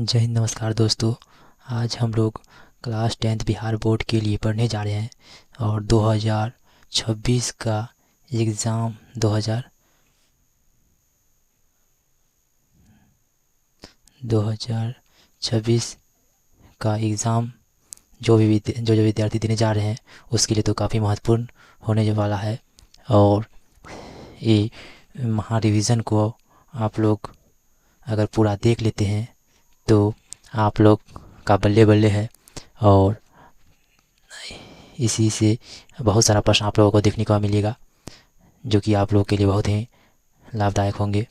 जय हिंद। नमस्कार दोस्तों। आज हम लोग क्लास 10th बिहार बोर्ड के लिए पढ़ने जा रहे हैं और 2026 का एग्ज़ाम 2026 का एग्ज़ाम जो विद्यार्थी देने जा रहे हैं उसके लिए तो काफ़ी महत्वपूर्ण होने वाला है। और ये महा रिवीजन को आप लोग अगर पूरा देख लेते हैं तो आप लोग का बल्ले बल्ले है और इसी से बहुत सारा प्रश्न आप लोगों को देखने को मिलेगा जो कि आप लोगों के लिए बहुत ही लाभदायक होंगे।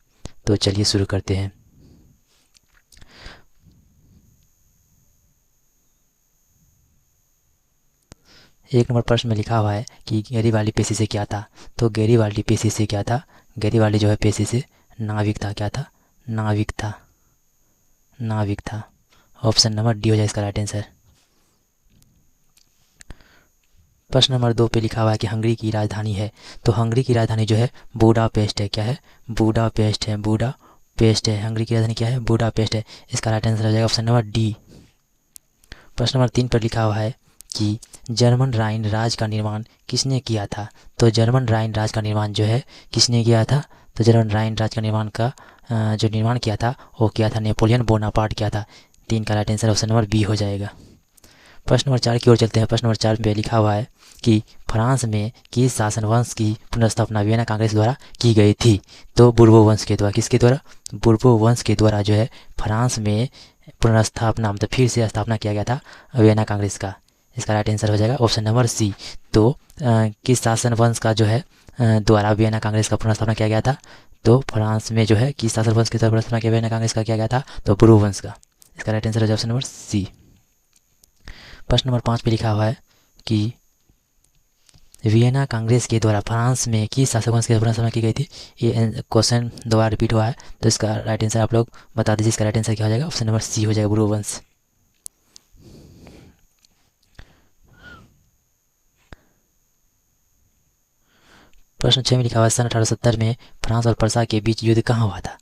तो चलिए शुरू करते हैं। एक नंबर प्रश्न में लिखा हुआ है कि गैरीवाल्डी पेशे से क्या था। तो गैरीवाल्डी पेशे से क्या था? गैरीवाल्डी जो है पेशे से नाविक था। क्या था? नाविक था। नाविक था। ऑप्शन नंबर डी हो जाए इसका राइट आंसर। प्रश्न नंबर 2 पे लिखा हुआ है कि हंगरी की राजधानी है। तो हंगरी की राजधानी जो है बुडापेस्ट है। क्या है? बुडापेस्ट है। बुडापेस्ट है। हंगरी की राजधानी क्या है? बुडापेस्ट है। इसका राइट आंसर हो जाएगा ऑप्शन नंबर डी। प्रश्न नंबर 3 पर लिखा हुआ है कि जर्मन राइन राज का निर्माण किसने किया था। तो जर्मन राइन राज का निर्माण जो है किसने किया था? तो जर्मन राइन राज का निर्माण का जो निर्माण किया था वो किया था नेपोलियन बोनापार्ट किया था। 3 का right answer option number B हो जाएगा। प्रश्न नंबर 4 की ओर चलते हैं। प्रश्न नंबर 4 पे लिखा हुआ है कि फ्रांस में किस शासन वंश की पुनर्स्थापना वियना कांग्रेस द्वारा की गई थी। तो बुर्बो वंश के द्वारा। किसके द्वारा? बुर्बो वंश के द्वारा जो है फ्रांस में पुनर्स्थापना मतलब फिर से स्थापना किया गया था वियना कांग्रेस का। इसका राइट आंसर हो जाएगा ऑप्शन नंबर सी। तो किस शासन वंश का जो है द्वारा वियना कांग्रेस का पुनर्स्थापना किया गया था? तो फ्रांस में जो है किस शासन वंश के द्वारा पुनर्स्थापना किया वियना कांग्रेस का किया गया था? तो बुर्बो वंश का। इसका राइट आंसर हो जाएगा ऑप्शन नंबर सी। प्रश्न नंबर 5 पे लिखा हुआ है कि वियना कांग्रेस के द्वारा फ्रांस में किस शासक वंश की पुनर्स्थापना की गई थी। ये क्वेश्चन दोबारा रिपीट हुआ है तो इसका राइट आंसर आप लोग बता दीजिए। इसका राइट आंसर क्या हो जाएगा? ऑप्शन नंबर सी हो जाएगा, बुर्बो वंश। प्रश्न 6 में लिखा हुआ है सन 1870 में फ्रांस और पर्सा के बीच युद्ध कहाँ हुआ था।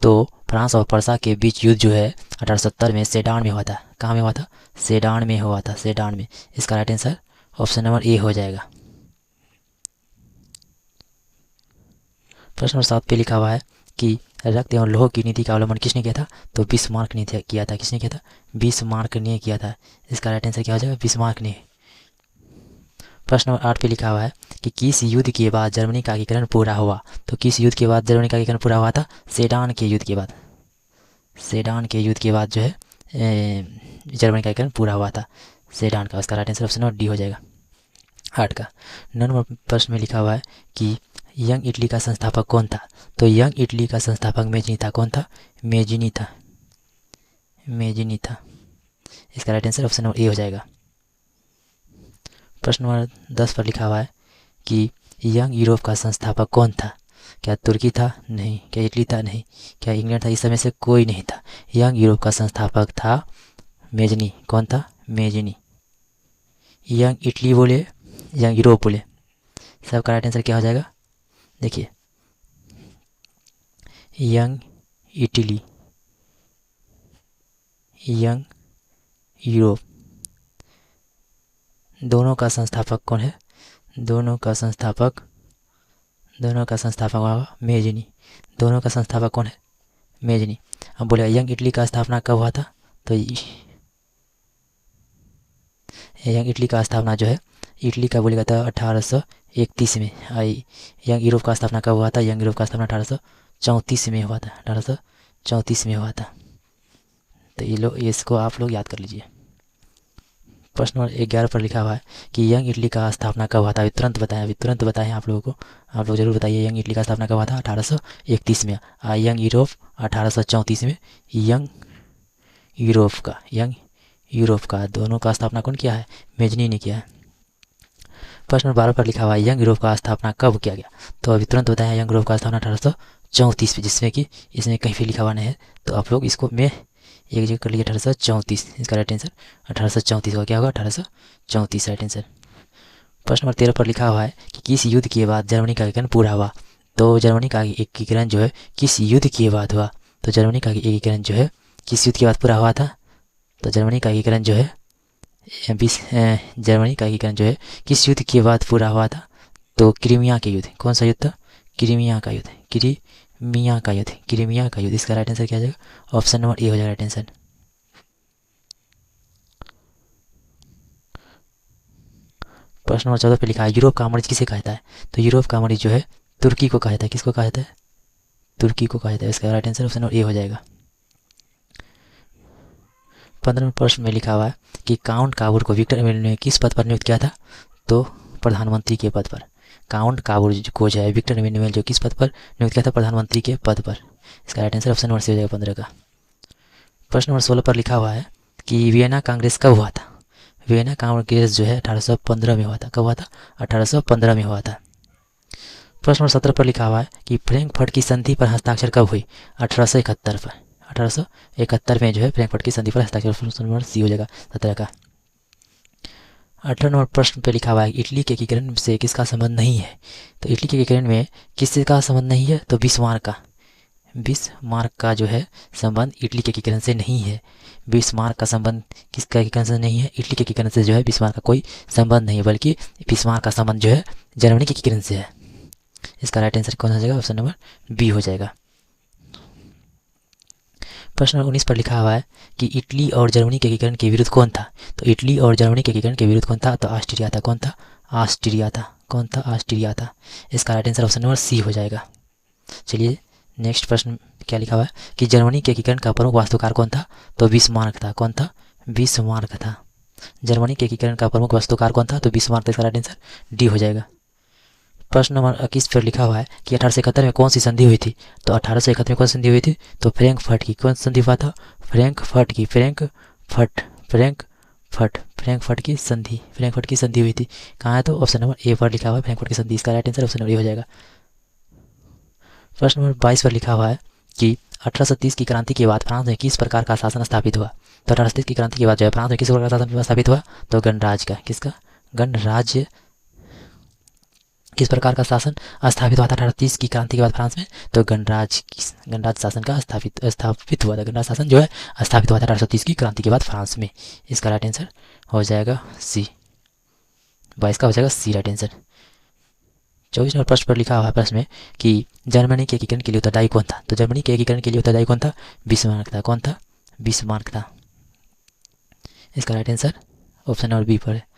तो फ्रांस और पर्सा के बीच युद्ध जो है 1870 में सेडान में हुआ था। कहाँ में हुआ था? सेडान में हुआ था। सेडान में। इसका right answer option number A हो जाएगा। प्रश्न नंबर 7 पे लिखा हुआ है कि रक्त एवं लौह की नीति का अवलंबन किसने किया था। तो बिस्मार्क ने किया था। किसने किया था? बिस्मार्क ने किया था। इसका राइट आंसर क्या हो जाएगा? बिस्मार्क ने। प्रश्न नंबर 8 पे लिखा हुआ है कि किस युद्ध के बाद जर्मनी का एकीकरण पूरा हुआ। तो किस युद्ध के बाद जर्मनी का एकीकरण पूरा हुआ था? सेडान के युद्ध के बाद। सेडान के युद्ध के बाद जो है जर्मनी का एकीकरण पूरा हुआ था सेडान का। इसका right answer option number D हो जाएगा 8 का। 9 नंबर प्रश्न में लिखा हुआ है कि यंग इटली का संस्थापक कौन था। तो यंग इटली का संस्थापक मेजनी था। कौन था? मेजनी था। मेजनी था। इसका right answer option number A हो जाएगा। प्रश्न नंबर 10 पर लिखा हुआ है कि यंग यूरोप का संस्थापक कौन था। क्या तुर्की था? नहीं। क्या इटली था? नहीं। क्या इंग्लैंड था? इस समय से कोई नहीं था। यंग यूरोप का संस्थापक था मेजनी। कौन था? मेजनी। यंग इटली बोले, यंग यूरोप बोले, सबका राइट आंसर क्या हो जाएगा? देखिए, यंग इटली, यंग यूरोप, दोनों का संस्थापक कौन है? दोनों का संस्थापक होगा मेजनी। दोनों का संस्थापक कौन है? मेजनी। अब बोले यंग इटली का स्थापना कब हुआ था। तो यंग इटली का स्थापना जो है इटली का बोलेगा था 1831 में। यंग यूरोप का स्थापना कब हुआ था? यंग यूरोप का स्थापना 1834 में हुआ था। 1834 में हुआ था। तो ये लोग इसको आप लोग याद कर लीजिए। प्रश्न नंबर 11 पर लिखा हुआ है कि यंग इटली का स्थापना कब हुआ था। अभी तुरंत बताएं, अभी तुरंत बताएं आप लोगों को। आप लोग जरूर बताइए यंग इटली का स्थापना कब हुआ था। 1831 में। यंग यूरोप 1834 में। यंग यूरोप का दोनों का स्थापना कौन किया है? मेजनी ने किया है। प्रश्न नंबर 12 पर लिखा हुआ है यंग यूरोप का स्थापना कब किया गया। तो अभी तुरंत बताएं यंग यूरोप का स्थापना 1834 में, जिसमें कि इसमें कहीं भी लिखा हुआ नहीं है। तो आप लोग इसको मैं एक जगह कर लीजिए 1834। इसका राइट आंसर 1834 का क्या होगा? 1834 राइट आंसर। प्रश्न नंबर 13 पर लिखा हुआ है कि किस युद्ध के बाद जर्मनी का एकीकरण पूरा हुआ। तो जर्मनी का एकीकरण जो है किस युद्ध के बाद हुआ। तो जर्मनी का एकीकरण जो है किस युद्ध के बाद पूरा हुआ था? तो जर्मनी का एकीकरण जो है जर्मनी का एकीकरण जो है किस युद्ध के बाद पूरा हुआ था? तो क्रीमिया के युद्ध। कौन सा युद्ध था? क्रीमिया का युद्ध। क्रीमिया का युद्ध। क्रीमिया का युद्ध। इसका राइट आंसर क्या हो जाएगा? ऑप्शन नंबर ए हो जाएगा राइट आंसर। प्रश्न नंबर 14 पे लिखा है यूरोप का मरीज किसे कहा जाता है? तो यूरोप का मरीज जो है तुर्की को कहा जाता है। किसको कहा जाता है? तुर्की को कहा जाता है। इसका right answer option number A हो जाएगा। 15 प्रश्न में लिखा हुआ है कि काउंट काबूर को विक्टर एमेनुएल ने किस पद पर नियुक्त किया था? तो प्रधानमंत्री के पद पर। काउंट काबूर को जो है विक्टर एमेनुएल जो किस पद पर नियुक्त किया था? प्रधानमंत्री के पद पर। इसका right answer option number C हो जाएगा 15 का। प्रश्न नंबर 16 पर लिखा हुआ है कि वियना कांग्रेस कब हुआ था? वियना कांग्रेस जो है 1815 में हुआ था। कब हुआ था? 1815 में हुआ था। प्रश्न नंबर 17 पर लिखा हुआ है कि फ्रैंकफर्ट की संधि पर हस्ताक्षर कब हुई? 1871 पर। 1871 में जो है फ्रैंकफर्ट की संधि पर हस्ताक्षर। ऑप्शन नंबर सी हो जाएगा 17 का। 18 नंबर प्रश्न पे लिखा हुआ है इटली के एकीकरण से किसका संबंध नहीं है? तो इटली के एकीकरण में किसका संबंध नहीं है? तो बिस्मार्क का। बिस्मार्क का जो है संबंध इटली के एकीकरण से नहीं है। बिस्मार्क का संबंध किसका एकीकरण से नहीं है? इटली के एकीकरण से जो है बिस्मार्क का कोई संबंध नहीं है, बल्कि बिस्मार्क का संबंध जो है जर्मनी के एकीकरण से है। इसका राइट आंसर कौन सा हो जाएगा? ऑप्शन नंबर बी हो जाएगा। प्रश्न 19 पर लिखा हुआ है कि इटली और जर्मनी के एकीकरण के विरुद्ध कौन था? तो इटली और जर्मनी के एकीकरण के विरुद्ध कौन था? तो ऑस्ट्रिया था। कौन था? ऑस्ट्रिया था। कौन था? ऑस्ट्रिया था। इसका right answer option number C हो जाएगा। चलिए नेक्स्ट प्रश्न क्या लिखा हुआ है कि जर्मनी के एकीकरण का प्रमुख वास्तुकार कौन था? तो बिस्मार्क था। कौन था? बिस्मार्क था। जर्मनी के एकीकरण का प्रमुख वास्तुकार कौन था? तो बिस्मार्क था। इसका राइट आंसर डी हो जाएगा। प्रश्न नंबर 21 पर लिखा हुआ है कि 1871 में कौन सी संधि हुई थी? तो 1871 में कौन सी संधि हुई थी? तो फ्रैंकफर्ट की। कौन सी संधि हुआ था? फ्रैंकफर्ट की। फ्रैंकफर्ट की संधि। फ्रैंकफर्ट की संधि हुई थी। कहाँ है? तो ऑप्शन नंबर ए पर लिखा हुआ है फ्रैंकफर्ट की संधि। इसका right answer option number A हो जाएगा। प्रश्न नंबर 22 पर लिखा हुआ है कि 1830 की क्रांति के बाद फ्रांस में किस प्रकार का शासन स्थापित हुआ? तो 1830 की क्रांति के बाद जो है फ्रांस में किस प्रकार का शासन स्थापित हुआ? तो गणराज्य का। किसका? गणराज्य। किस प्रकार का शासन स्थापित हुआ था 1830 की क्रांति के बाद फ्रांस में? तो गणराज्य शासन का स्थापित हुआ था। गणराज्य शासन जो है स्थापित हुआ था 1830 की क्रांति के बाद फ्रांस में। इसका राइट आंसर हो जाएगा सी। 22 का हो जाएगा सी राइट आंसर। 24 नंबर प्रश्न पर लिखा हुआ है प्रश्न में कि जर्मनी के एकीकरण के लिए उत्तरदायी कौन था? तो जर्मनी के एकीकरण के लिए उत्तरदायी कौन था? बिस्मार्क था। कौन था? बिस्मार्क था। इसका right answer option number B पर है।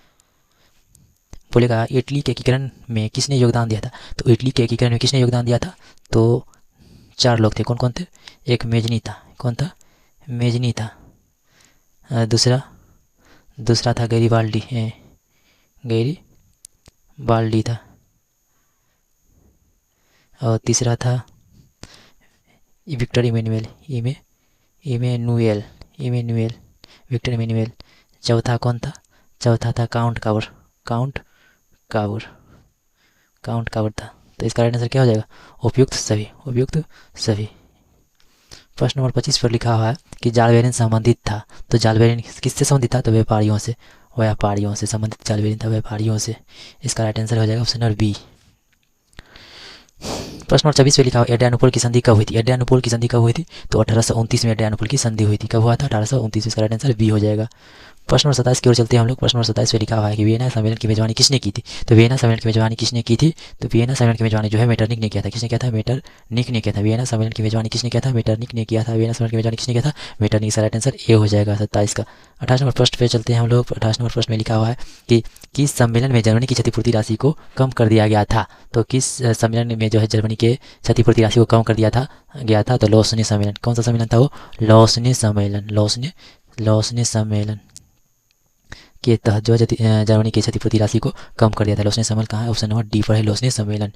बोलेगा इटली के एकीकरण में किसने योगदान दिया था? तो इटली के एकीकरण में किसने योगदान दिया था? तो 4 लोग थे। कौन कौन थे? एक मेजनी था। कौन था? मेजनी था। दूसरा था गैरीबाल्डी था। और तीसरा था विक्टर इमेनुएल। Victor Emmanuel. चौथा कौन था? चौथा था काउंट काबूर था। तो इसका राइट आंसर क्या हो जाएगा? उपयुक्त सभी। प्रश्न नंबर 25 पर लिखा हुआ है कि जालबेरिन संबंधित था। तो जालबेरिन किससे संबंधित था? तो व्यापारियों से संबंधित जालबेरिन था, व्यापारियों से। इसका राइट आंसर हो जाएगा ऑप्शन नंबर बी। प्रश्न नंबर 26 पे लिखा हुआ एड्रियानोपल की संधि कब हुई थी? एड्रियानोपल की संधि कब हुई थी? तो 1829 में एड्रियानोपल की संधि हुई थी। कब हुआ था? 1829। इसका राइट आंसर बी हो जाएगा। प्रश्न नंबर 27 की ओर चलते हैं हम लोग। प्रश्न नंबर 27 पे लिखा हुआ है कि वियना सम्मेलन की मेजबानी किसने की थी? तो वियना सम्मेलन की मेजबानी किसने की थी? तो वियना सम्मेलन की मेजबानी जो है मेटरनिक ने किया था। किसने किया था? मेटरनिक ने किया था। वियना सम्मेलन की मेजबानी किसने किया था? मेटरनिक ने किया था। वियना सम्मेलन की मेजबानी किसने किया था? मेटरनिक। इसका राइट आंसर ए हो जाएगा 27 का। 28 नंबर प्रश्न पे चलते हैं हम लोग। 28 नंबर प्रश्न में लिखा हुआ है कि किस सम्मेलन में जर्मनी की क्षतिपूर्ति राशि को कम कर दिया गया था? तो किस सम्मेलन में जो है जर्मनी के क्षतिपूर्ति राशि को कम कर दिया गया था? तो लॉसने सम्मेलन। कौन सा सम्मेलन था वो? लॉसने सम्मेलन के तहत जो जर्मनी की क्षतिपूर्ति राशि को कम कर दिया था। लॉसने सम्मेलन कहाँ है? ऑप्शन नंबर डी पर है लॉसने सम्मेलन।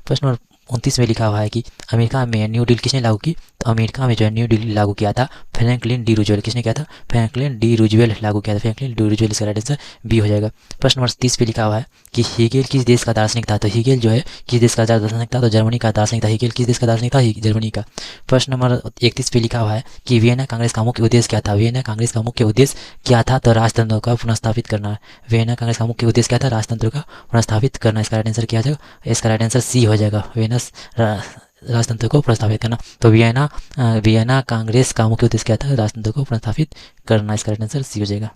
प्रश्न नंबर 29 में लिखा हुआ है कि अमेरिका में न्यू डील किसने लागू की? तो अमेरिका में जो है न्यू डील लागू किया था फ्रैंकलिन डी रूजवेल्ट। किसने किया था? फ्रैंकलिन डी रूजवेल्ट लागू किया था। Franklin D Roosevelt. इसका राइट आंसर बी हो जाएगा। प्रश्न नंबर 30 पे लिखा हुआ है कि हीगेल किस देश का दार्शनिक था? तो हीगेल जो है किस देश का दार्शनिक था? तो जर्मनी का दार्शनिक था। हीगेल किस देश का दार्शनिक था? जर्मनी का। प्रश्न नंबर 31 पे लिखा हुआ है कि वियना कांग्रेस का मुख्य उद्देश्य क्या था? वियना कांग्रेस का मुख्य उद्देश्य क्या था? तो राजतंत्र का पुनर्स्थापित करना। वियना कांग्रेस का मुख्य उद्देश्य क्या था? राजतंत्र का पुनर्स्थापित करना। इसका राइट आंसर क्या हो जाएगा? इसका राइट आंसर सी हो जाएगा। राजतंत्र को प्रस्तावित करना। तो वियना कांग्रेस का मुख्य उद्देश्य क्या था? राजतंत्र को प्रस्तावित करना। इसका राइट आंसर सी हो जाएगा।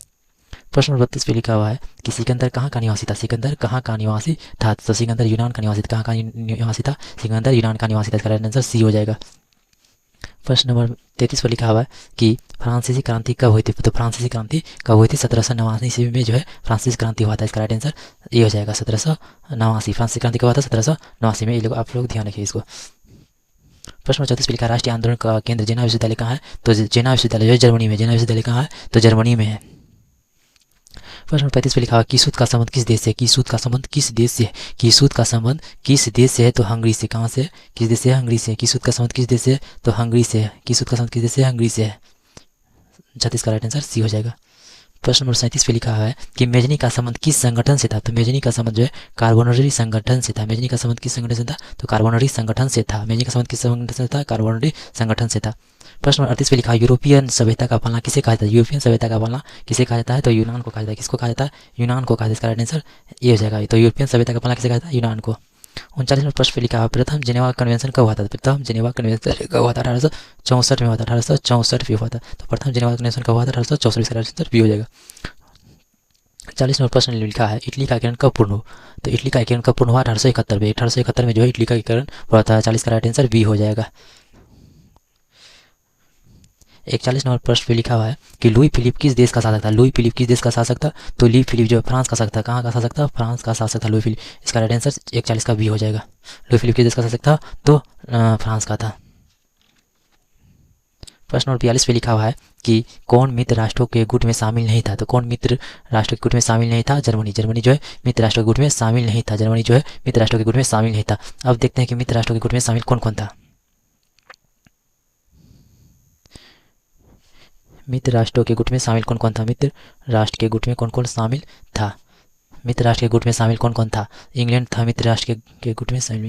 प्रश्न नंबर 32 पे लिखा हुआ है कि सिकंदर कहाँ का निवासी था? सिकंदर कहाँ का निवासी था? तो सिकंदर यूनान का निवासी था। कहाँ का निवासी था? सिकंदर यूनान का निवासी था। इसका राइट आंसर सी हो जाएगा। प्रश्न नंबर 33 पर लिखा हुआ है कि फ्रांसीसी क्रांति कब हुई थी? तो फ्रांसीसी क्रांति कब हुई थी? 1789 ईस्वी में जो है फ्रांसीसी क्रांति हुआ था। इसका राइट आंसर ये हो जाएगा 1789। फ्रांसीसी क्रांति कब हुआ था? 1789 में। ये लोग आप लोग ध्यान रखिए इसको। प्रश्न नंबर 34 पे लिखा राष्ट्रीय आंदोलन का केंद्र जेना विश्वविद्यालय कहाँ है? तो जेना विश्वविद्यालय जो है जर्मनी में। जेना विश्वविद्यालय कहाँ है? तो जर्मनी में है। प्रश्न 35 पे लिखा हुआ कीसूत का संबंध किस देश से? कीसूत का संबंध किस देश से? कीसूत का संबंध किस देश से है? तो हंगरी से। कहाँ से? किस देश से? हंगरी से। कीसूत का संबंध किस देश से? तो हंगरी से है। कीसूत का संबंध किस देश से? हंगरी से है। 36 का राइट आंसर सी हो जाएगा। प्रश्न नंबर 37 पे लिखा है कि मेजनी का संबंध किस संगठन से था? तो मेजनी का संबंध जो है कार्बोनरी संगठन से था। मेजनी का संबंध किस संगठन से था? तो कार्बोनरी संगठन से था। मेजनी का संबंध किस संगठन से था? कार्बोनरी संगठन से था। प्रश्न नंबर 38 पे लिखा है यूरोपियन सभ्यता का पालना किसे कहा जाता है? यूरोपियन सभ्यता का पालना किसे कहा जाता है? तो यूनान को कहा जाता है। किसको कहा जाता है? यूनान को कहा जाता है। इसका राइट आंसर ये हो जाएगा। तो यूरोपियन सभ्यता का पालना किसे कहा जाता है? यूनान को। 39 नंबर प्रश्न पे लिखा है प्रथम जेनेवा कन्वेंशन कब हुआ था? प्रथम जेनेवा कन्वेंशन कब हुआ था? 1864 में हुआ था। 1864 में हुआ था। तो प्रथम जेनेवा कन्वेंशन कब हुआ था? 1864। इसका राइट आंसर भी हो जाएगा। 40 नंबर प्रश्न लिखा है इटली का एकीकरण कब पूर्ण हो? तो इटली का एकीकरण कब पूर्ण हुआ? 1871 में। 1871 में जो है इटली का एकीकरण हुआ था। 40 का राइट आंसर बी हो जाएगा। 41 नंबर प्रश्न पे लिखा हुआ है कि लुई फिलिप किस देश का शासक था? लुई फिलिप किस देश का शासक था? तो लुई फिलिप जो फ्रांस का शासक था। कहाँ का शासक था? फ्रांस का शासक था लुई फिलिप। इसका राइट आंसर 41 का बी हो जाएगा। लुई फिलिप किस देश का शासक था? तो फ्रांस का था। प्रश्न नंबर 42 पे लिखा हुआ है कि कौन मित्र राष्ट्रों के गुट में शामिल नहीं था? तो कौन मित्र राष्ट्रों के गुट में शामिल नहीं था? जर्मनी। जर्मनी जो है मित्र राष्ट्रों के गुट में शामिल नहीं था। जर्मनी जो है मित्र राष्ट्रों के गुट में शामिल नहीं था। अब देखते हैं कि मित्र राष्ट्रों के गुट में शामिल कौन कौन था। मित्र राष्ट्रों के गुट में शामिल कौन कौन था? मित्र राष्ट्र के गुट में कौन कौन शामिल था? मित्र राष्ट्र के गुट में शामिल कौन कौन था? इंग्लैंड था मित्र राष्ट्र के गुट में शामिल।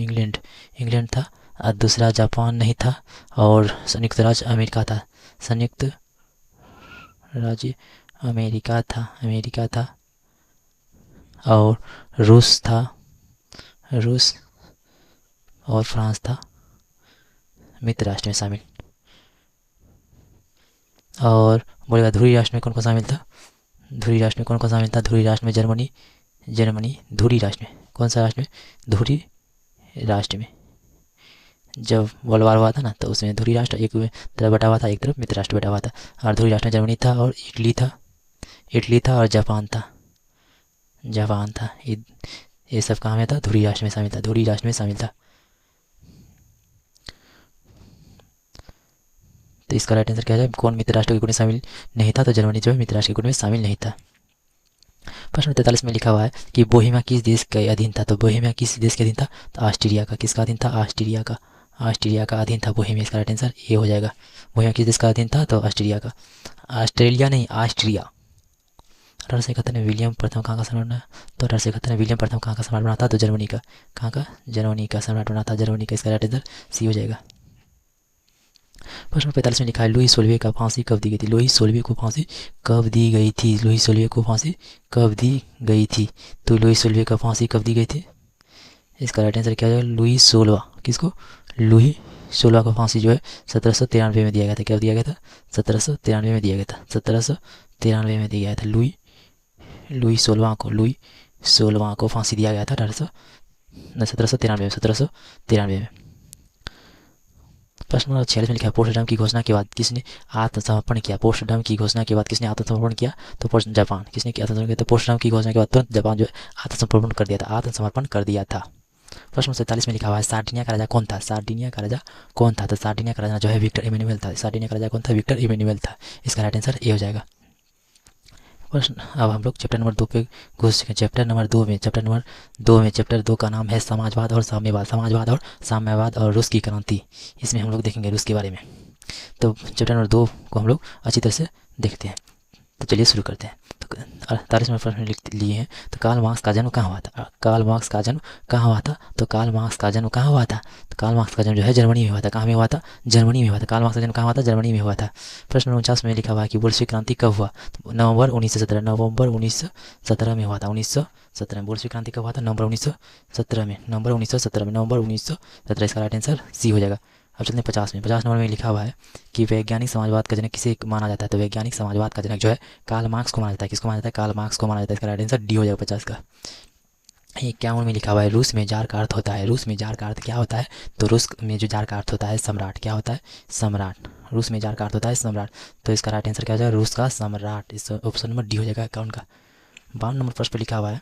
इंग्लैंड था। और दूसरा जापान नहीं था। और संयुक्त राज्य अमेरिका था। संयुक्त राज्य अमेरिका था। और रूस था। रूस और फ्रांस था मित्र राष्ट्र में शामिल। और बोलेगा ध्रुवीय राष्ट्र में कौन कौन शामिल था? ध्रुवीय राष्ट्र में कौन कौन शामिल था? ध्रुवीय राष्ट्र में जर्मनी। ध्रुवीय राष्ट्र में कौन सा राष्ट्र में? ध्रुवीय राष्ट्र में जब वर्ल्ड वार हुआ था ना, तो उसमें ध्रुवीय राष्ट्र एक तरफ बटा हुआ था, एक तरफ मित्र राष्ट्र बटा हुआ था। और ध्रुवीय राष्ट्र में जर्मनी था और इटली था और जापान था। ये सब कहाँ में था? ध्रुवीय राष्ट्र में शामिल था। ध्रुवीय राष्ट्र में शामिल था। तो इसका राइट आंसर क्या है? कौन मित्र राष्ट्र के गुट में शामिल नहीं था? तो जर्मनी जो है मित्र राष्ट्र के गुट में शामिल नहीं था। प्रश्न 43 में लिखा हुआ है कि बोहेमिया किस देश के अधीन था? तो बोहेमिया किस देश के अधीन था? तो ऑस्ट्रिया का। किसका अधीन था? ऑस्ट्रिया का अधीन था बोहेमिया। इसका राइट आंसर ये हो जाएगा। बोहेमिया किस देश का अधीन था? तो ऑस्ट्रिया का। ऑस्ट्रेलिया नहीं, ऑस्ट्रिया। 1871 में विलियम प्रथम कहाँ का सम्राट बना? तो 1871 में विलियम प्रथम कहाँ का सम्राट बना था? तो जर्मनी का। कहाँ का? जर्मनी का सम्राट बना था। जर्मनी का। इसका राइट आंसर सी हो जाएगा। प्रश्न 45 में लिखा है लुई सोलवे का फांसी कब दी गई थी? लुई सोलवे को फांसी कब दी गई थी? लुई सोलवे को फांसी कब दी गई थी? तो लुई सोलवे का फांसी कब दी गई थी? इसका राइट आंसर क्या हो जाएगा? लुई सोलवा। किसको? लुई सोलवा को फांसी जो है 1793 में दिया गया था। क्या दिया गया था? 1793 में दिया गया था। 1793 में दिया गया था। लुई सोलवा को फांसी दिया गया था 1793 में। प्रश्न नंबर 46 में लिखा है पोस्टडम की घोषणा के बाद किसने आत्मसमर्पण किया? पोस्टडम की घोषणा के बाद किसने आत्मसमर्पण किया? तो जापान। किसने किया आत्मसमर्पण किया? तो पोस्टडम की घोषणा के बाद तुरंत जापान जो आत्मसमर्पण कर दिया था। प्रश्न 47 में लिखा हुआ है सार्डिनिया का राजा कौन था? सार्डिनिया का राजा कौन था? तो सार्डिनिया का राजा जो है विक्टर इमैनुअल था। सार्डिनिया का राजा कौन था? विक्टर इमैनुअल था। इसका राइट आंसर ए हो जाएगा। प्रश्न अब हम लोग चैप्टर नंबर 2 पे घुस चुके हैं। चैप्टर नंबर 2 का नाम है समाजवाद और साम्यवाद और रूस की क्रांति। इसमें हम लोग देखेंगे रूस के बारे में। तो चैप्टर नंबर 2 को हम लोग अच्छी तरह से देखते हैं। तो चलिए शुरू करते हैं। तो 48 में प्रश्न लिख लिए हैं। तो कार्ल मार्क्स का जन्म कहाँ हुआ था? कार्ल मार्क्स का जन्म कहाँ हुआ था? तो कार्ल मार्क्स का जन्म कहाँ हुआ था? तो कार्ल मार्क्स का जन्म जो है जर्मनी में हुआ था। कहाँ में हुआ था? जर्मनी में हुआ था। कार्ल मार्क्स का जन्म कहाँ हुआ था? जर्मनी में हुआ था। प्रश्न 49 में लिखा हुआ है कि बोल्शेविक क्रांति कब हुआ? तो नवंबर 1917 में हुआ था। 1917 में। बोल्शेविक क्रांति कब हुआ था? नवंबर 1917 में। नवंबर 1917 में, नवंबर 1917। इसका राइट आंसर सी हो जाएगा। अब चलते हैं 50 में। 50 नंबर में लिखा हुआ है कि वैज्ञानिक समाजवाद का जनक किसे माना जाता है? तो वैज्ञानिक समाजवाद का जनक जो है कार्ल मार्क्स को माना जाता है। किसको माना जाता है? कार्ल मार्क्स को माना जाता है। इसका राइट आंसर डी हो जाएगा 50 का। 51 में लिखा हुआ है रूस में जार का अर्थ होता है। रूस में जार का अर्थ क्या होता है? तो रूस में जो जार का अर्थ होता है सम्राट। क्या होता है? सम्राट। रूस में जार का अर्थ होता है सम्राट। तो इसका राइट आंसर क्या हो जाएगा? रूस का सम्राट। इस ऑप्शन नंबर डी हो जाएगा अकाउंट का। 52 नंबर प्रश्न पर लिखा हुआ है